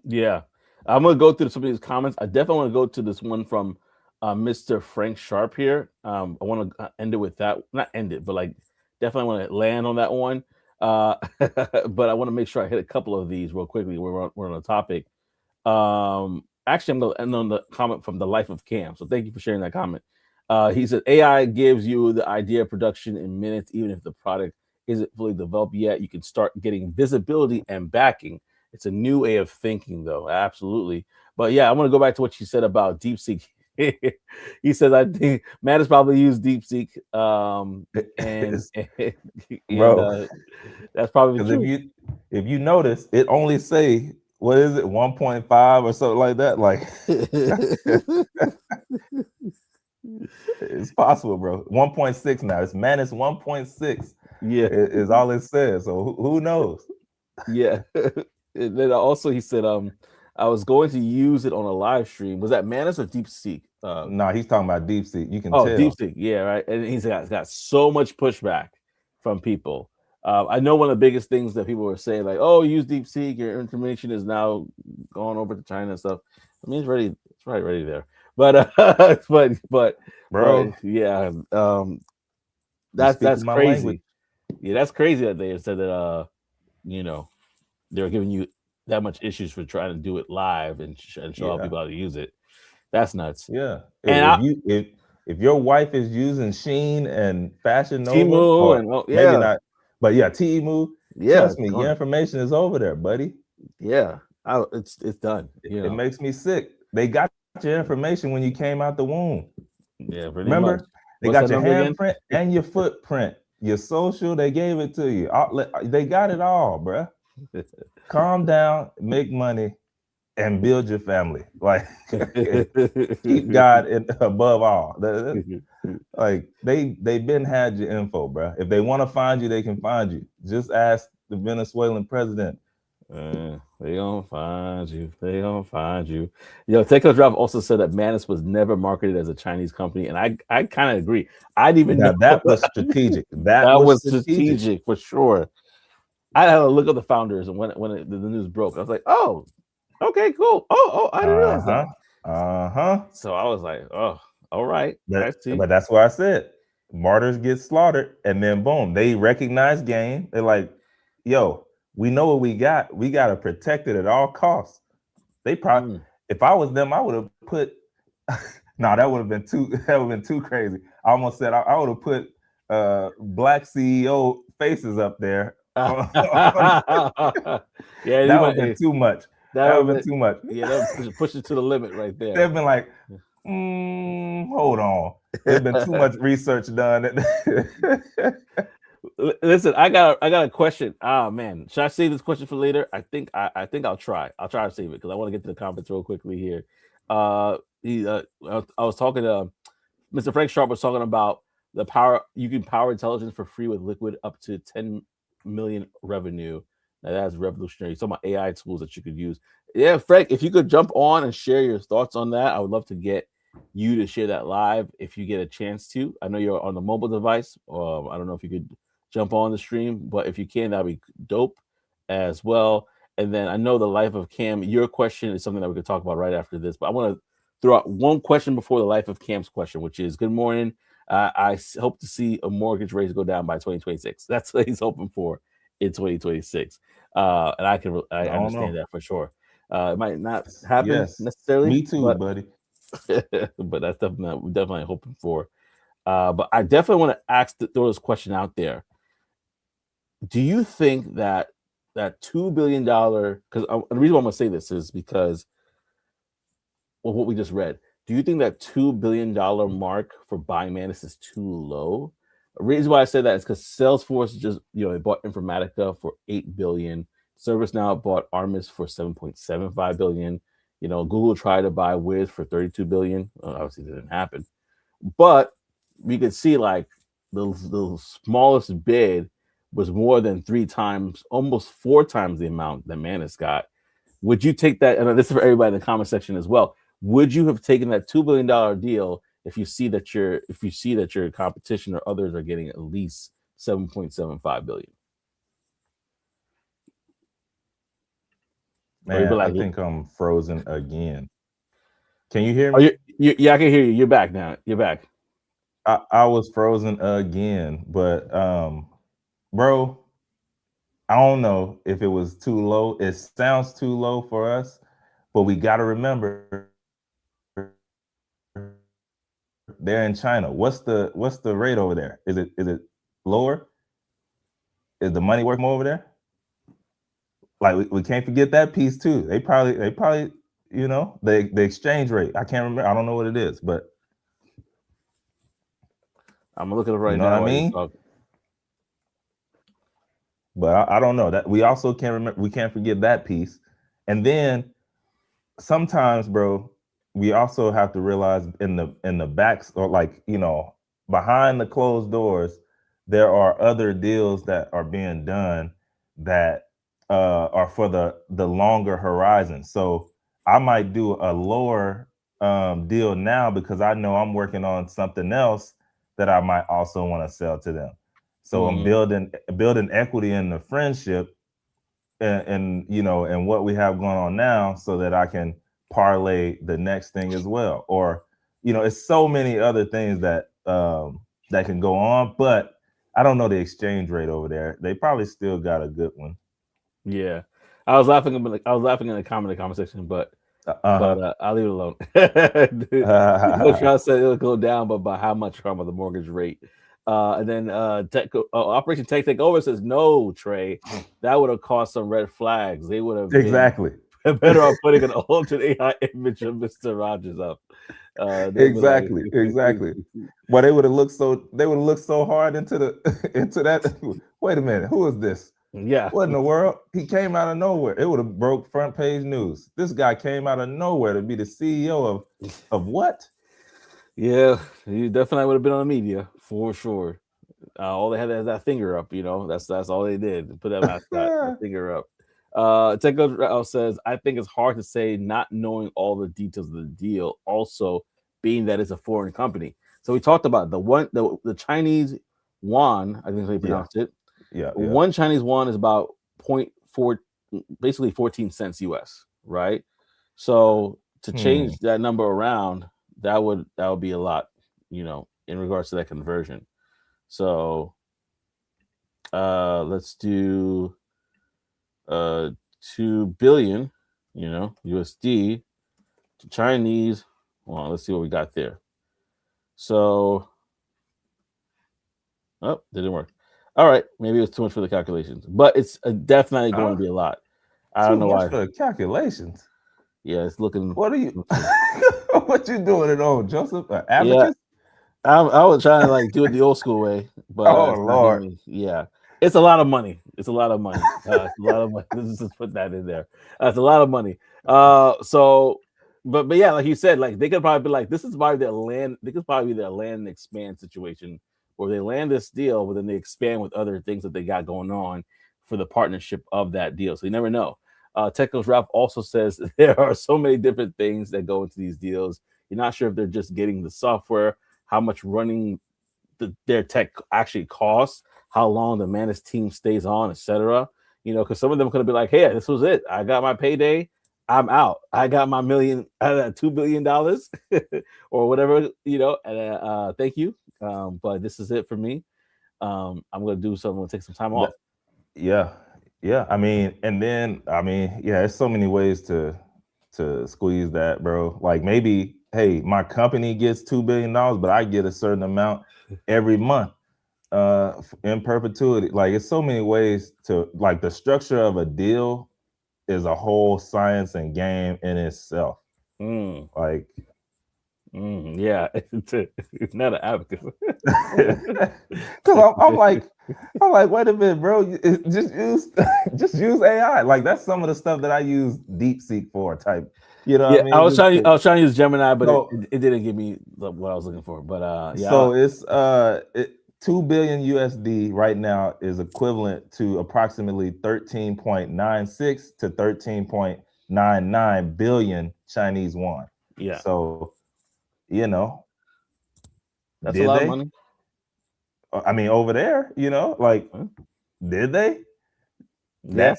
Speaker 1: yeah. I'm gonna go through some of these comments. I definitely want to go to this one from Mr. Frank Sharp here. I want to end it with that. Not end it, but like definitely want to land on that one. But I want to make sure I hit a couple of these real quickly. We're on the topic. actually, I'm going to end on the comment from the Life of Cam. So thank you for sharing that comment. He said AI gives you the idea of production in minutes, even if the product isn't fully developed yet. You can start getting visibility and backing. It's a new way of thinking, though. Absolutely. But yeah, I want to go back to what you said about DeepSeek. He says, I think Matt has probably used DeepSeek, and
Speaker 2: It's,
Speaker 1: and
Speaker 2: bro,
Speaker 1: that's probably
Speaker 2: because
Speaker 1: true.
Speaker 2: if you notice, it only say what is it 1.5 or something like that. Like it's possible, bro. 1.6 now. It's Manus 1.6
Speaker 1: Yeah,
Speaker 2: is all it says. So who knows?
Speaker 1: yeah. And then also he said, I was going to use it on a live stream. Was that Manus or DeepSeek?
Speaker 2: No, he's talking about deep sea. You can
Speaker 1: Oh,
Speaker 2: tell.
Speaker 1: DeepSeek. Yeah, right. And he's got so much pushback from people. I know one of the biggest things that people were saying, like, "Oh, use DeepSeek. Your information is now going over to China and stuff." I mean, it's right ready there. But but
Speaker 2: Bro,
Speaker 1: yeah,
Speaker 2: you
Speaker 1: that's
Speaker 2: speaking my language.
Speaker 1: crazy. Yeah, that's crazy that they said that. You know, they're giving you that much issues for trying to do it live and show how
Speaker 2: Yeah,
Speaker 1: people how to use it. That's nuts.
Speaker 2: yeah.
Speaker 1: And
Speaker 2: If you if your wife is using Sheen and Fashion Nova,
Speaker 1: Timu
Speaker 2: or
Speaker 1: and oh
Speaker 2: maybe
Speaker 1: yeah,
Speaker 2: not, but yeah, Temu,
Speaker 1: yeah,
Speaker 2: trust me,
Speaker 1: go
Speaker 2: your
Speaker 1: on.
Speaker 2: information is over there, buddy.
Speaker 1: Yeah, it's done.
Speaker 2: It makes me sick. They got your information when you came out the womb.
Speaker 1: Yeah, pretty much.
Speaker 2: Remember, they
Speaker 1: What's
Speaker 2: got
Speaker 1: that
Speaker 2: your
Speaker 1: number again?
Speaker 2: handprint and your footprint, your social. They gave it to you. They got it all, bruh. Calm down, make money, and build your family. Like keep God above all. Like they been had your info, bruh. If they want to find you, they can find you. Just ask the Venezuelan president.
Speaker 1: They gonna find you. They gonna find you. Techno Drive also said that Manus was never marketed as a Chinese company, and I kind of agree. I didn't even
Speaker 2: Now
Speaker 1: know
Speaker 2: that was strategic. That
Speaker 1: that
Speaker 2: was
Speaker 1: was
Speaker 2: strategic.
Speaker 1: strategic for sure. I had to look up the founders, and the news broke, I was like, "Oh, okay, cool. Oh, I didn't realize
Speaker 2: Uh-huh.
Speaker 1: that."
Speaker 2: Uh-huh.
Speaker 1: So I was like, "Oh, all right,
Speaker 2: But
Speaker 1: I see."
Speaker 2: but that's why I said martyrs get slaughtered, and then boom, they recognize game. They're like, yo, we know what we got. We gotta protect it at all costs. They probably,
Speaker 1: Mm.
Speaker 2: if I was them, I would have put no, that would have been too that would have been too crazy. I almost said I would have put black CEO faces up there.
Speaker 1: Yeah, you
Speaker 2: That would have
Speaker 1: might.
Speaker 2: been too much.
Speaker 1: That
Speaker 2: That would
Speaker 1: would
Speaker 2: have been
Speaker 1: be,
Speaker 2: too much.
Speaker 1: yeah, that would push it to the limit right
Speaker 2: They've
Speaker 1: there.
Speaker 2: been like, hold on. There's been too much research done.
Speaker 1: Listen, I got a question. Ah man, should I save this question for later? I think I'll try. I'll try to save it because I want to get to the comments real quickly here. I was talking to Mr. Frank Sharp was talking about the power you can power intelligence for free with Liquid up to 10 million revenue. Now that's revolutionary. He's talking about AI tools that you could use. Yeah, Frank, if you could jump on and share your thoughts on that, I would love to get you to share that live if you get a chance to. I know you're on the mobile device. I don't know if you could jump on the stream, but if you can, that'd be dope as well. And then I know the life of Cam. Your question is something that we could talk about right after this, but I want to throw out one question before the life of Cam's question, which is good morning. Hope to see a mortgage rates go down by 2026. That's what he's hoping for in 2026. And I
Speaker 2: I don't
Speaker 1: understand
Speaker 2: know.
Speaker 1: that for sure. It might not happen
Speaker 2: Yes.
Speaker 1: necessarily,
Speaker 2: Me too,
Speaker 1: but
Speaker 2: buddy.
Speaker 1: but that's definitely hoping for. But I definitely want to throw this question out there. Do you think that $2 billion? Because the reason why I'm gonna say this is because what we just read. Do you think that $2 billion mark for buying Manus is too low? The reason why I say that is because Salesforce just they bought Informatica for 8 billion. ServiceNow bought Armis for 7.75 billion. Google tried to buy Wiz for 32 billion. Obviously, it didn't happen. But we could see like the smallest bid was more than 3 times, almost 4 times the amount that Manus got. Would you take that? And this is for everybody in the comment section as well. Would you have taken that $2 billion deal if you see that your competition or others are getting at least 7.75 billion? Or you'd be
Speaker 2: Man, I
Speaker 1: like,
Speaker 2: think I'm frozen again. Can you hear
Speaker 1: "Oh,
Speaker 2: me?
Speaker 1: yeah, I can hear you. You're back now. You're back."
Speaker 2: I was frozen again, but bro, I don't know if it was too low. It sounds too low for us, But we got to remember they're in China. What's the rate over there? Is it lower? Is the money worth more over there? Like we can't forget that piece too. They probably the exchange rate. I can't remember. I don't know what it is, but
Speaker 1: I'm gonna look at it
Speaker 2: you
Speaker 1: right
Speaker 2: know what I
Speaker 1: now while you
Speaker 2: mean.
Speaker 1: talk.
Speaker 2: But I don't know that we also can't remember. We can't forget that piece. And then sometimes, bro, we also have to realize in the backs or like behind the closed doors, there are other deals that are being done that are for the longer horizon. So I might do a lower deal now because I know I'm working on something else that I might also want to sell to them. So I'm
Speaker 1: Mm-hmm.
Speaker 2: building equity in the friendship and what we have going on now so that I can parlay the next thing as well. Or, it's so many other things that can go on, but I don't know the exchange rate over there. They probably still got a good one.
Speaker 1: Yeah, I was laughing. I was laughing in the conversation, but
Speaker 2: Uh-huh.
Speaker 1: I'll leave it alone. The coach Ross said it'll go down, but by how much, from the mortgage rate? And then Operation Take Over says no, Trey. That would have caused some red flags. They would have been
Speaker 2: Exactly.
Speaker 1: better off putting an altered AI image of Mister Rogers up. They'd be like,
Speaker 2: Exactly. But they would have looked so hard into the into that. Wait a minute, who is this?
Speaker 1: yeah,
Speaker 2: What in the world? He came out of nowhere. It would have broke front page news. This guy came out of nowhere to be the CEO of what?
Speaker 1: yeah. You definitely would have been on the media for sure. All they had is that finger up, That's all they did. Put that mascot, the finger up. Teco says, I think it's hard to say not knowing all the details of the deal. Also, being that it's a foreign company. So we talked about the Chinese yuan. I think they
Speaker 2: Yeah,
Speaker 1: pronounced it.
Speaker 2: yeah.
Speaker 1: One Chinese yuan is about point 0.4, basically 14 cents US, right? So to
Speaker 2: Hmm.
Speaker 1: change that number around, that would be a lot, in regards to that conversion. So let's do 2 billion, USD to Chinese. Well, let's see what we got there. So, oh, didn't work. All right, maybe it was too much for the calculations, but it's definitely going to
Speaker 2: Huh?
Speaker 1: be a lot. I don't
Speaker 2: Too
Speaker 1: know
Speaker 2: much
Speaker 1: why.
Speaker 2: for the calculations.
Speaker 1: Yeah, it's looking.
Speaker 2: What are you? What you doing it on, Joseph? An
Speaker 1: Yeah,
Speaker 2: abacus?
Speaker 1: I was trying to like do it the old school way, but
Speaker 2: Oh
Speaker 1: it's not
Speaker 2: Lord.
Speaker 1: giving me. Yeah, it's a lot of money. It's a lot of money. It's a lot of money. Let's just put that in there. It's a lot of money. So, but yeah, like you said, like they could probably be like, this is probably their land. They could probably be their land and expand situation, where they land this deal, but then they expand with other things that they got going on for the partnership of that deal. So you never know. Technos Ralph also says there are so many different things that go into these deals. You're not sure if they're just getting the software, how much running their tech actually costs, how long the Manus team stays on, etc. Because some of them could be like, "Hey, this was it. I got my payday. I'm out. I got my $2 billion, or whatever. And thank you. But this is it for me. I'm gonna do something. I'm gonna take some time off.
Speaker 2: Yeah, yeah. And then yeah, there's so many ways to squeeze that, bro. Like maybe, hey, my company gets $2 billion, but I get a certain amount every month, in perpetuity. Like it's so many ways to like the structure of a deal is a whole science and game in itself.
Speaker 1: Mm,
Speaker 2: Like
Speaker 1: yeah, it's not an advocate.
Speaker 2: because I'm like, wait a minute, bro. Just use just use AI. Like that's some of the stuff that I use DeepSeek for. Type, you know what
Speaker 1: Yeah,
Speaker 2: I mean?
Speaker 1: I was trying to use Gemini, but it,
Speaker 2: So
Speaker 1: it, it didn't give me what I was looking for. But yeah,
Speaker 2: so it's 2 billion USD right now is equivalent to approximately 13.96 to 13.99 billion Chinese yuan.
Speaker 1: yeah,
Speaker 2: So you know,
Speaker 1: that's a
Speaker 2: did
Speaker 1: lot of
Speaker 2: they?
Speaker 1: money.
Speaker 2: I mean, over there, like
Speaker 1: Huh?
Speaker 2: did they?
Speaker 1: Yeah,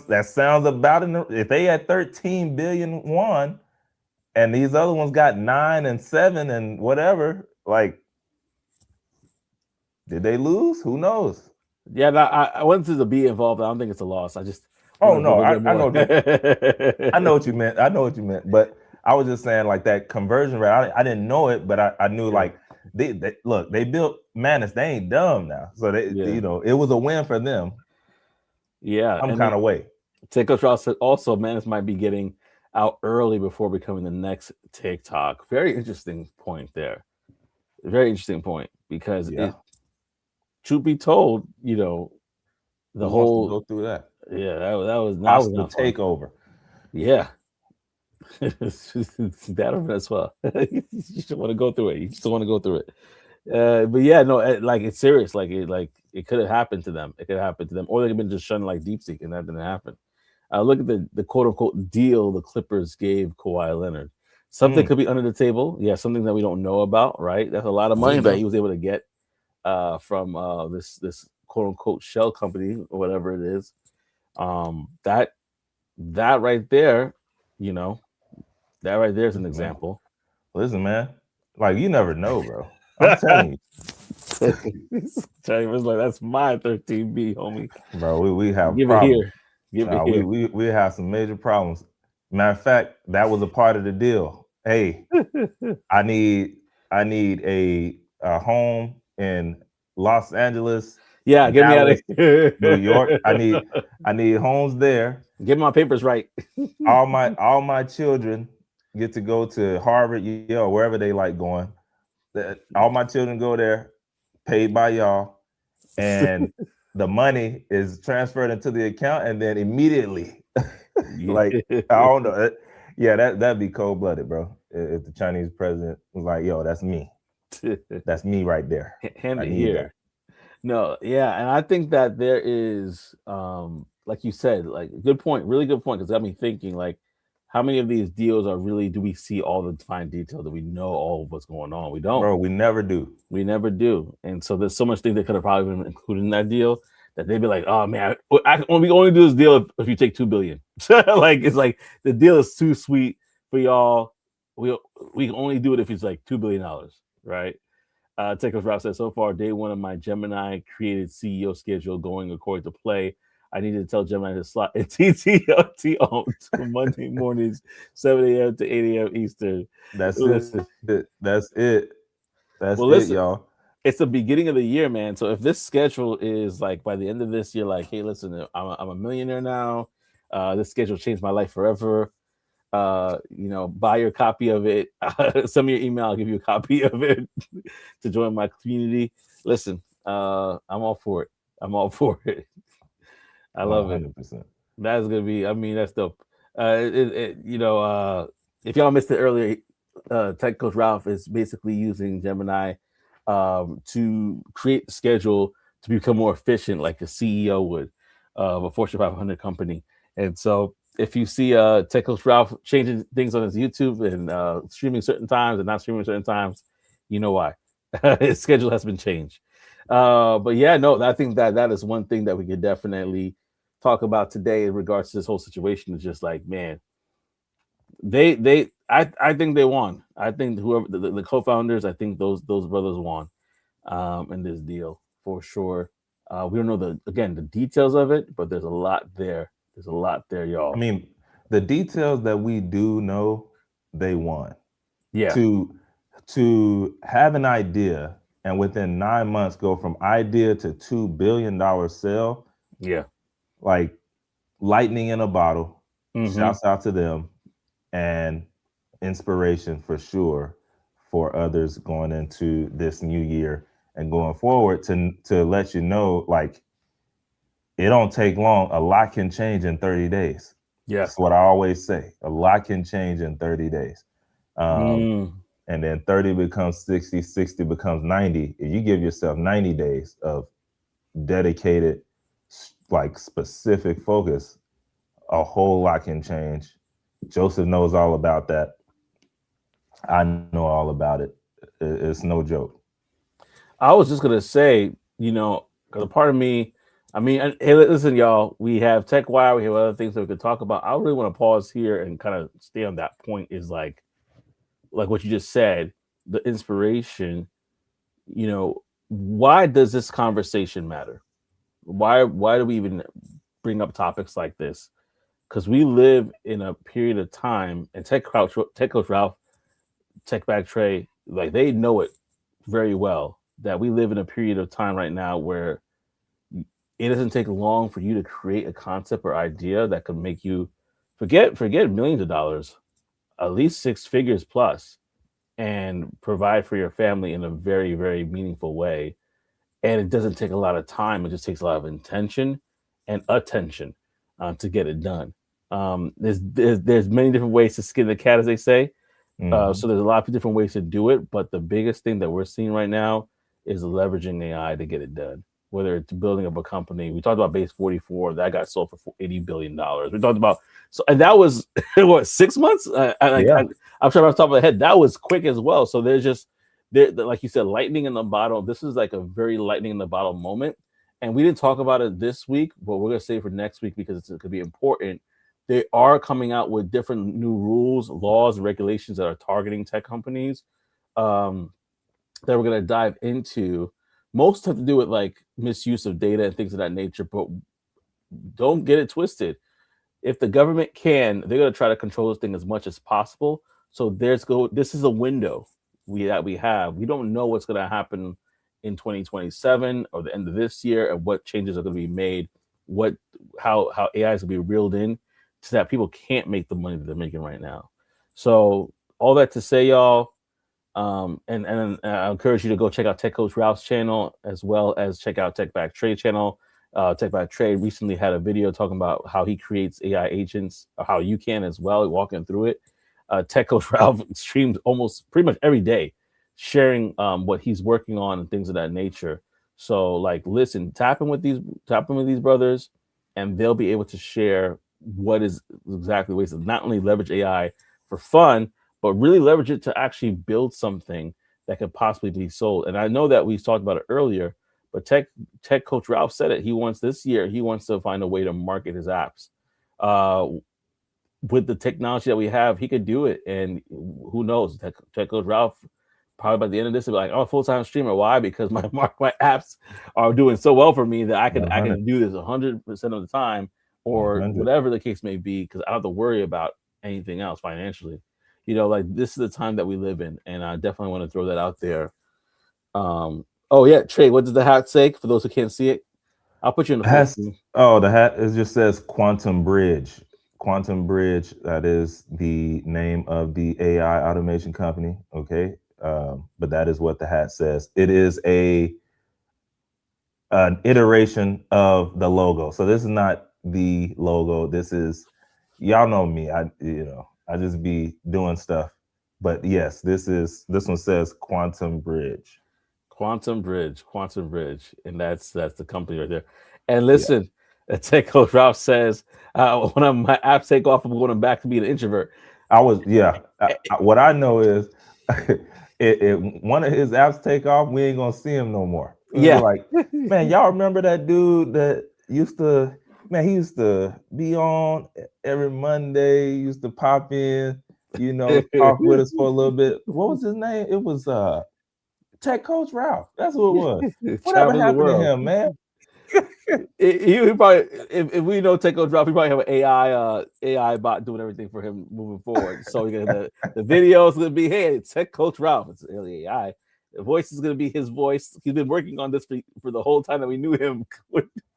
Speaker 2: That sounds about in if they had 13 billion yuan and these other ones got 9 and 7 and whatever, like did they lose? Who knows?
Speaker 1: yeah. I wanted to be involved. I don't think it's a loss. I just You
Speaker 2: Oh
Speaker 1: want to go
Speaker 2: no,
Speaker 1: a little
Speaker 2: I know what I know
Speaker 1: bit more?
Speaker 2: what you meant. I know what you meant. But I was just saying like that conversion rate. I didn't know it, but I knew
Speaker 1: Yeah,
Speaker 2: like they look, they built Manus. They ain't dumb now. So
Speaker 1: yeah,
Speaker 2: it was a win for them
Speaker 1: yeah.
Speaker 2: some
Speaker 1: And
Speaker 2: kind
Speaker 1: then
Speaker 2: of way.
Speaker 1: Taco Trout said also Manus might be getting out early before becoming the next TikTok. Very interesting point there. Very interesting point because
Speaker 2: Yeah.
Speaker 1: it, truth be told, the
Speaker 2: Who wants to
Speaker 1: whole
Speaker 2: go through that?
Speaker 1: yeah that was
Speaker 2: Hostile
Speaker 1: not fun.
Speaker 2: takeover.
Speaker 1: Yeah, that as well. You just want to go through it. You just want to go through it. But yeah, no, like it's serious. Like it could have happened to them. It could have happened to them, or they could have been just shunning like deep seek, and that didn't happen. Look at the quote unquote deal the Clippers gave Kawhi Leonard. Something
Speaker 2: Mm,
Speaker 1: could be under the table. Yeah, something that we don't know about. Right, that's a lot of
Speaker 2: there
Speaker 1: money
Speaker 2: you
Speaker 1: that
Speaker 2: go.
Speaker 1: he was able to get from this quote unquote shell company or whatever it is. That right there, you know, that right there is an
Speaker 2: Listen, man.
Speaker 1: example.
Speaker 2: Listen, man. Like you never know, bro. I'm telling you,
Speaker 1: Terry was like, "That's my 13B, homie.
Speaker 2: bro. We have
Speaker 1: Give it
Speaker 2: problems.
Speaker 1: here. Give it
Speaker 2: Nah,
Speaker 1: here."
Speaker 2: we have some major problems. Matter of fact, that was a part of the deal. Hey, I need a home in Los Angeles,
Speaker 1: Yeah, get me out of
Speaker 2: Dallas,
Speaker 1: here.
Speaker 2: New York. I need homes there.
Speaker 1: Get my papers right.
Speaker 2: All my children get to go to Harvard, Yale, wherever they like going. All my children go there, paid by y'all, and the money is transferred into the account, and then immediately, like
Speaker 1: Yeah.
Speaker 2: I don't know, yeah, that'd be cold blooded, bro. If the Chinese president was like, "Yo, that's me right there.
Speaker 1: Hand
Speaker 2: I
Speaker 1: it
Speaker 2: need that."
Speaker 1: here. No, yeah, and I think that there is, like you said, like good point, really good point, because got me thinking, like, how many of these deals are really do we see all the fine detail? Do we know all of what's going on? We don't.
Speaker 2: Bro, we never do.
Speaker 1: We never do, and so there's so much things that could have probably been included in that deal that they'd be like, "Oh man, we only do this deal if you take 2 billion." Like it's like the deal is too sweet for y'all. We we can only do it if it's like $2 billion, right? Tekos Ralph says, so far, day one of my Gemini created CEO schedule going according to play. I needed to tell Gemini to slot a TTOT on to Monday mornings, 7 a.m. to 8 a.m. Eastern.
Speaker 2: That's it.
Speaker 1: Listen,
Speaker 2: That's it. That's it,
Speaker 1: well,
Speaker 2: y'all.
Speaker 1: listen, it's the beginning of the year, man. So if this schedule is like by the end of this year, like, hey, listen, I'm a millionaire now. This schedule changed my life forever. Buy your copy of it. Send me your email. I'll give you a copy of it to join my community. Listen, I'm all for it. I'm all for it. I love it.
Speaker 2: 100%.
Speaker 1: That's gonna be. I mean, that's dope. If y'all missed it earlier, Tech Coach Ralph is basically using Gemini to create the schedule to become more efficient, like a CEO would of a Fortune 500 company. And so, if you see Tech Coach Ralph changing things on his YouTube and streaming certain times and not streaming certain times, you know why. His schedule has been changed. But yeah, no, I think that is one thing that we could definitely talk about today in regards to this whole situation. Is just like, man, I think they won. I think whoever the co-founders, I think those brothers won in this deal for sure. We don't know the details of it, but there's a lot there. There's a lot there,
Speaker 2: I
Speaker 1: y'all.
Speaker 2: mean, the details that we do know, they won.
Speaker 1: Yeah,
Speaker 2: To to have an idea and within 9 months go from idea to $2 billion sale,
Speaker 1: yeah.
Speaker 2: like lightning in a bottle.
Speaker 1: Mm-hmm.
Speaker 2: Shouts out to them and inspiration for sure for others going into this new year and going forward to let you know like it don't take long. A lot can change in 30 days.
Speaker 1: Yeah.
Speaker 2: That's what I always say. A lot can change in 30 days. Um,
Speaker 1: Mm,
Speaker 2: and then 30 becomes 60, 60 becomes 90. If you give yourself 90 days of dedicated, like specific focus, a whole lot can change. Joseph knows all about that. I know all about it. It's no joke.
Speaker 1: I was just gonna say, because a part of me, I mean, hey, listen, y'all, we have Tech Wire, we have other things that we could talk about. I really want to pause here and kind of stay on that point. Is like what you just said, the inspiration. Why does this conversation matter? Why do we even bring up topics like this because we live in a period of time, and Tech Coach Ralph, Tech Back Trey, like they know it very well that we live in a period of time right now where it doesn't take long for you to create a concept or idea that could make you forget millions of dollars, at least six figures plus, and provide for your family in a very, very meaningful way. And it doesn't take a lot of time. It just takes a lot of intention and attention to get it done. There's many different ways to skin the cat, as they say.
Speaker 2: Mm-hmm.
Speaker 1: So there's a lot of different ways to do it, but the biggest thing that we're seeing right now is leveraging AI to get it done. Whether it's building up a company, we talked about Base 44 that got sold for $80 billion. We talked about and that was what 6 months.
Speaker 2: Yeah.
Speaker 1: I'm sure off the top of my head that was quick as well. So there's just like you said, lightning in the bottle. This is like a very lightning in the bottle moment, and we didn't talk about it this week, but we're gonna save for next week because it could be important. They are coming out with different new rules, laws, regulations that are targeting tech companies um, that we're going to dive into. Most have to do with like misuse of data and things of that nature, but don't get it twisted. If the government can, they're going to try to control this thing as much as possible. So this is a window we have. We don't know what's going to happen in 2027 or the end of this year, and what changes are going to be made, what how AI is going to be reeled in so that people can't make the money that they're making right now. So all that to say, y'all, and I encourage you to go check out Tech Coach Ralph's channel as well as check out Tech Back Trade channel. Tech Back Trade recently had a video talking about how he creates AI agents, or how you can as well, walking through it. Tech Coach Ralph streams almost pretty much every day, sharing what he's working on and things of that nature. So, like, listen, tap in with these brothers, and they'll be able to share what is exactly ways to not only leverage AI for fun, but really leverage it to actually build something that could possibly be sold. And I know that we talked about it earlier, but Tech Coach Ralph said it. He wants this year. He wants to find a way to market his apps. Uh, with the technology that we have, he could do it. And who knows? Tech Coach Ralph probably by the end of this will be like, "I'm a full time streamer. Why? Because my apps are doing so well for me that I
Speaker 2: 100.
Speaker 1: can do this 100% of the time, or
Speaker 2: 100.
Speaker 1: whatever the case may be, because I don't have to worry about anything else financially." Like this is the time that we live in, and I definitely want to throw that out there. Oh yeah, Trey, what does the hat say for those who can't see it? I'll put you in the full
Speaker 2: Has
Speaker 1: screen.
Speaker 2: the hat, it just says Quantum Bridge. Quantum Bridge, that is the name of the AI automation company. Okay. But that is what the hat says. It is an iteration of the logo. So this is not the logo. This is, y'all know me. I just be doing stuff. But yes, this one says Quantum Bridge.
Speaker 1: Quantum Bridge, and that's the company right there. And
Speaker 2: Yeah.
Speaker 1: listen, Tech Coach Ralph says, when my apps take off, I'm going back to being an introvert.
Speaker 2: What I know is, if one of his apps take off, we ain't gonna see him no more. We're gonna be
Speaker 1: Yeah.
Speaker 2: like, man, y'all remember that dude that used to, man, he used to be on every Monday, used to pop in, talk with us for a little bit. What was his name? It was Tech Coach Ralph. That's who it was. Whatever
Speaker 1: Traveling the
Speaker 2: happened to
Speaker 1: world.
Speaker 2: him, man?
Speaker 1: He probably, if we know Tech Coach Ralph, he probably have an AI bot doing everything for him moving forward. So we get the video is gonna be, hey, it's Tech Coach Ralph. It's really AI. The voice is gonna be his voice. He's been working on this for the whole time that we knew him,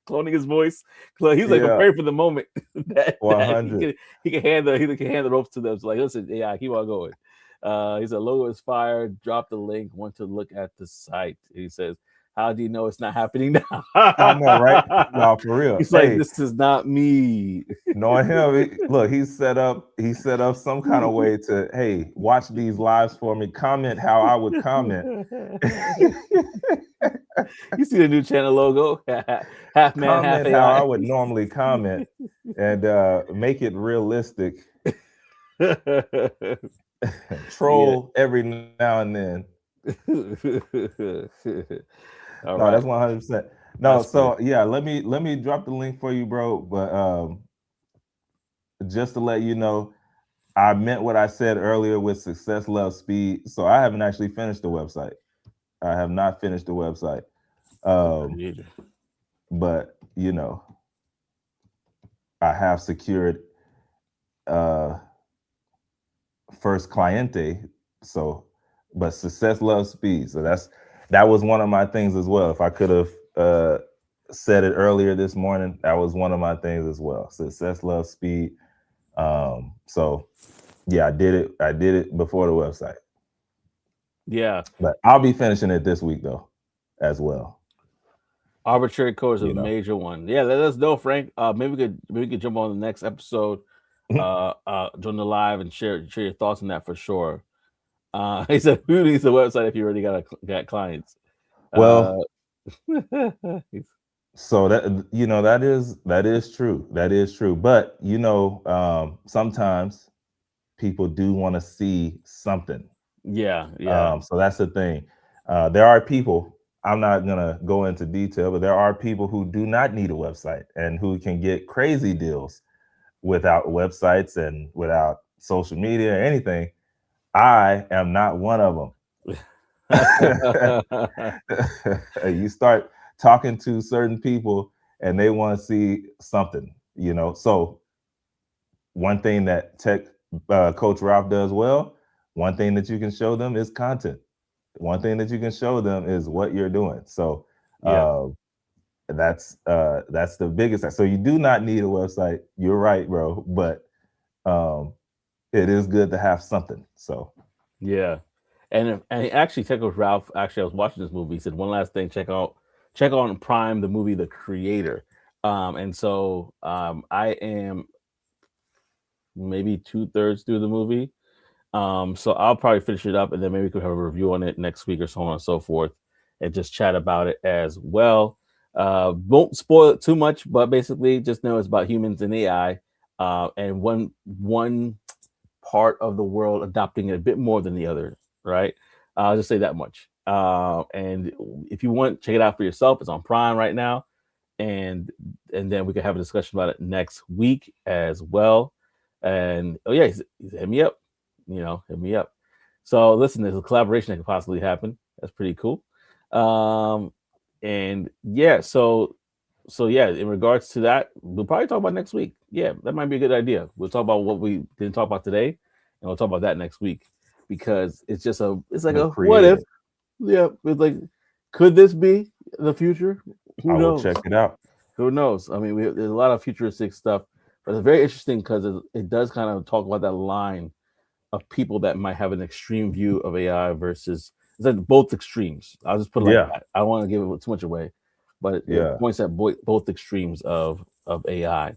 Speaker 1: cloning his voice. He's like
Speaker 2: Yeah,
Speaker 1: prepared for the moment that
Speaker 2: 100.
Speaker 1: he can hand the ropes to them. So like, listen, AI, keep on going. He said logo is fired. Drop the link. Want to look at the site? He says, how do you know it's not happening now?
Speaker 2: I know, right? No, for real.
Speaker 1: He's like,
Speaker 2: Hey,
Speaker 1: this is not me.
Speaker 2: knowing him, look, he set up some kind of way to, hey, watch these lives for me, comment how I would comment.
Speaker 1: You see the new channel logo? Half man, half
Speaker 2: Comment how I
Speaker 1: AI.
Speaker 2: would normally comment, and make it realistic. Troll every now and then.
Speaker 1: All
Speaker 2: No,
Speaker 1: right.
Speaker 2: that's 100%. No,
Speaker 1: That's funny.
Speaker 2: so yeah, let me drop the link for you, bro. But just to let you know, I meant what I said earlier with success loves speed. So I haven't actually finished the website. I have not finished the website.
Speaker 1: Good for
Speaker 2: Um,
Speaker 1: you.
Speaker 2: but I have secured uh first cliente. So, but success loves speed. So that was one of my things as well. If I could have said it earlier this morning, that was one of my things as well. Success loves speed. So yeah, I did it. I did it before the website.
Speaker 1: Yeah.
Speaker 2: But I'll be finishing it this week though, as well.
Speaker 1: Arbitrary code is a
Speaker 2: You know.
Speaker 1: major one. Yeah, let us know, Frank. Maybe we could jump on the next episode, join the live and share your thoughts on that for sure. He said, "Who needs a website if you already got clients?" Uh,
Speaker 2: Well, so that is true. That is true. But sometimes people do want to see something.
Speaker 1: yeah.
Speaker 2: So that's the thing. There are people, I'm not going to go into detail, but there are people who do not need a website and who can get crazy deals without websites and without social media or anything. I am not one of them. You start talking to certain people and they want to see something. So, one thing that tech coach Ralph does well, one thing that you can show them is content. One thing that you can show them is what you're doing. So
Speaker 1: Yeah,
Speaker 2: uh, that's the biggest thing. So you do not need a website. You're right, bro. But um, it is good to have something. So
Speaker 1: yeah. And actually, check with Ralph. Actually, I was watching this movie. He said one last thing. Check on Prime, the movie, The Creator. And so I am maybe 2/3 through the movie. So I'll probably finish it up, and then maybe we could have a review on it next week or so on and so forth, and just chat about it as well. Won't spoil it too much, but basically, just know it's about humans and AI, and one part of the world adopting it a bit more than the other. Right? I'll just say that much. And if you want, check it out for yourself. It's on Prime right now, and and then we can have a discussion about it next week as well. And oh yeah, he's hit me up. Hit me up. So listen, there's a collaboration that could possibly happen. That's pretty cool. Um, and yeah, so yeah, in regards to that, we'll probably talk about next week. Yeah, that might be a good idea. We'll talk about what we didn't talk about today, and we'll talk about that next week because it's like
Speaker 2: the
Speaker 1: a what if?
Speaker 2: creative,
Speaker 1: Yeah, it's like, could this be the future? Who
Speaker 2: I will
Speaker 1: knows?
Speaker 2: check it out.
Speaker 1: Who knows? I mean, there's a lot of futuristic stuff, but it's very interesting because it does kind of talk about that line of people that might have an extreme view of AI versus it's like both extremes. I'll just put it like
Speaker 2: Yeah,
Speaker 1: that. I don't want to give it too much away, but it
Speaker 2: yeah.
Speaker 1: points at both extremes of AI.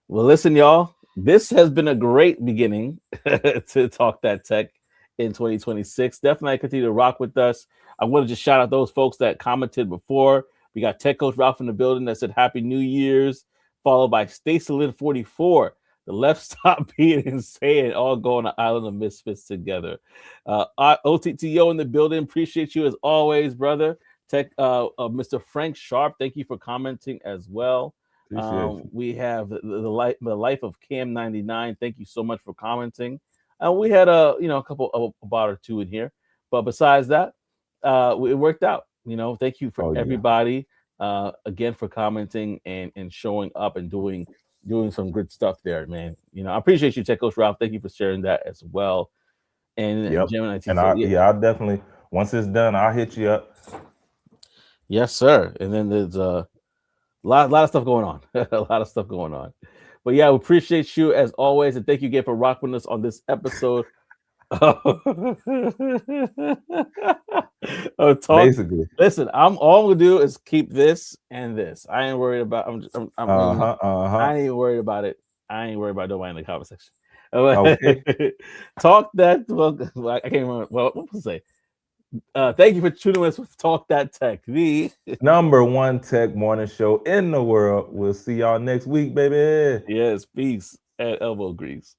Speaker 1: Well, listen, y'all. This has been a great beginning to talk that tech in 2026. Definitely continue to rock with us. I want to just shout out those folks that commented before. We got Tech Coach Ralph in the building that said Happy New Year's, followed by Stacey Lynn 44. The left stop being insane, all go on the island of misfits together. OTTO in the building. Appreciate you as always, brother. Mr. Frank Sharp, thank you for commenting as well.
Speaker 2: Appreciate you.
Speaker 1: We have the life of Cam 99. Thank you so much for commenting. We had a couple of a bot or two in here, but besides that, it worked out. Thank you for
Speaker 2: Oh yeah.
Speaker 1: everybody again for commenting and showing up and doing some good stuff there, man. I appreciate you, Tech Coach Ralph. Thank you for sharing that as well. And
Speaker 2: Yep.
Speaker 1: Gemini T
Speaker 2: And
Speaker 1: said, yeah,
Speaker 2: I'll definitely, once it's done, I'll hit you up.
Speaker 1: yes, sir. And then there's lot of stuff going on. A lot of stuff going on. But yeah, we appreciate you as always, and thank you again for rocking us on this episode. Oh, talk.
Speaker 2: Basically.
Speaker 1: Listen, I'm all I'm gonna do is keep this and this. I ain't worried about.
Speaker 2: Uh-huh. Uh-huh.
Speaker 1: I ain't worried about it. I ain't worried about nobody in the comment section.
Speaker 2: Okay.
Speaker 1: Talk that. Well, I can't remember. Well, what was I say? Thank you for tuning us with Talk That Tech. The
Speaker 2: Number one tech morning show in the world. We'll see y'all next week, baby.
Speaker 1: yes, peace and elbow grease.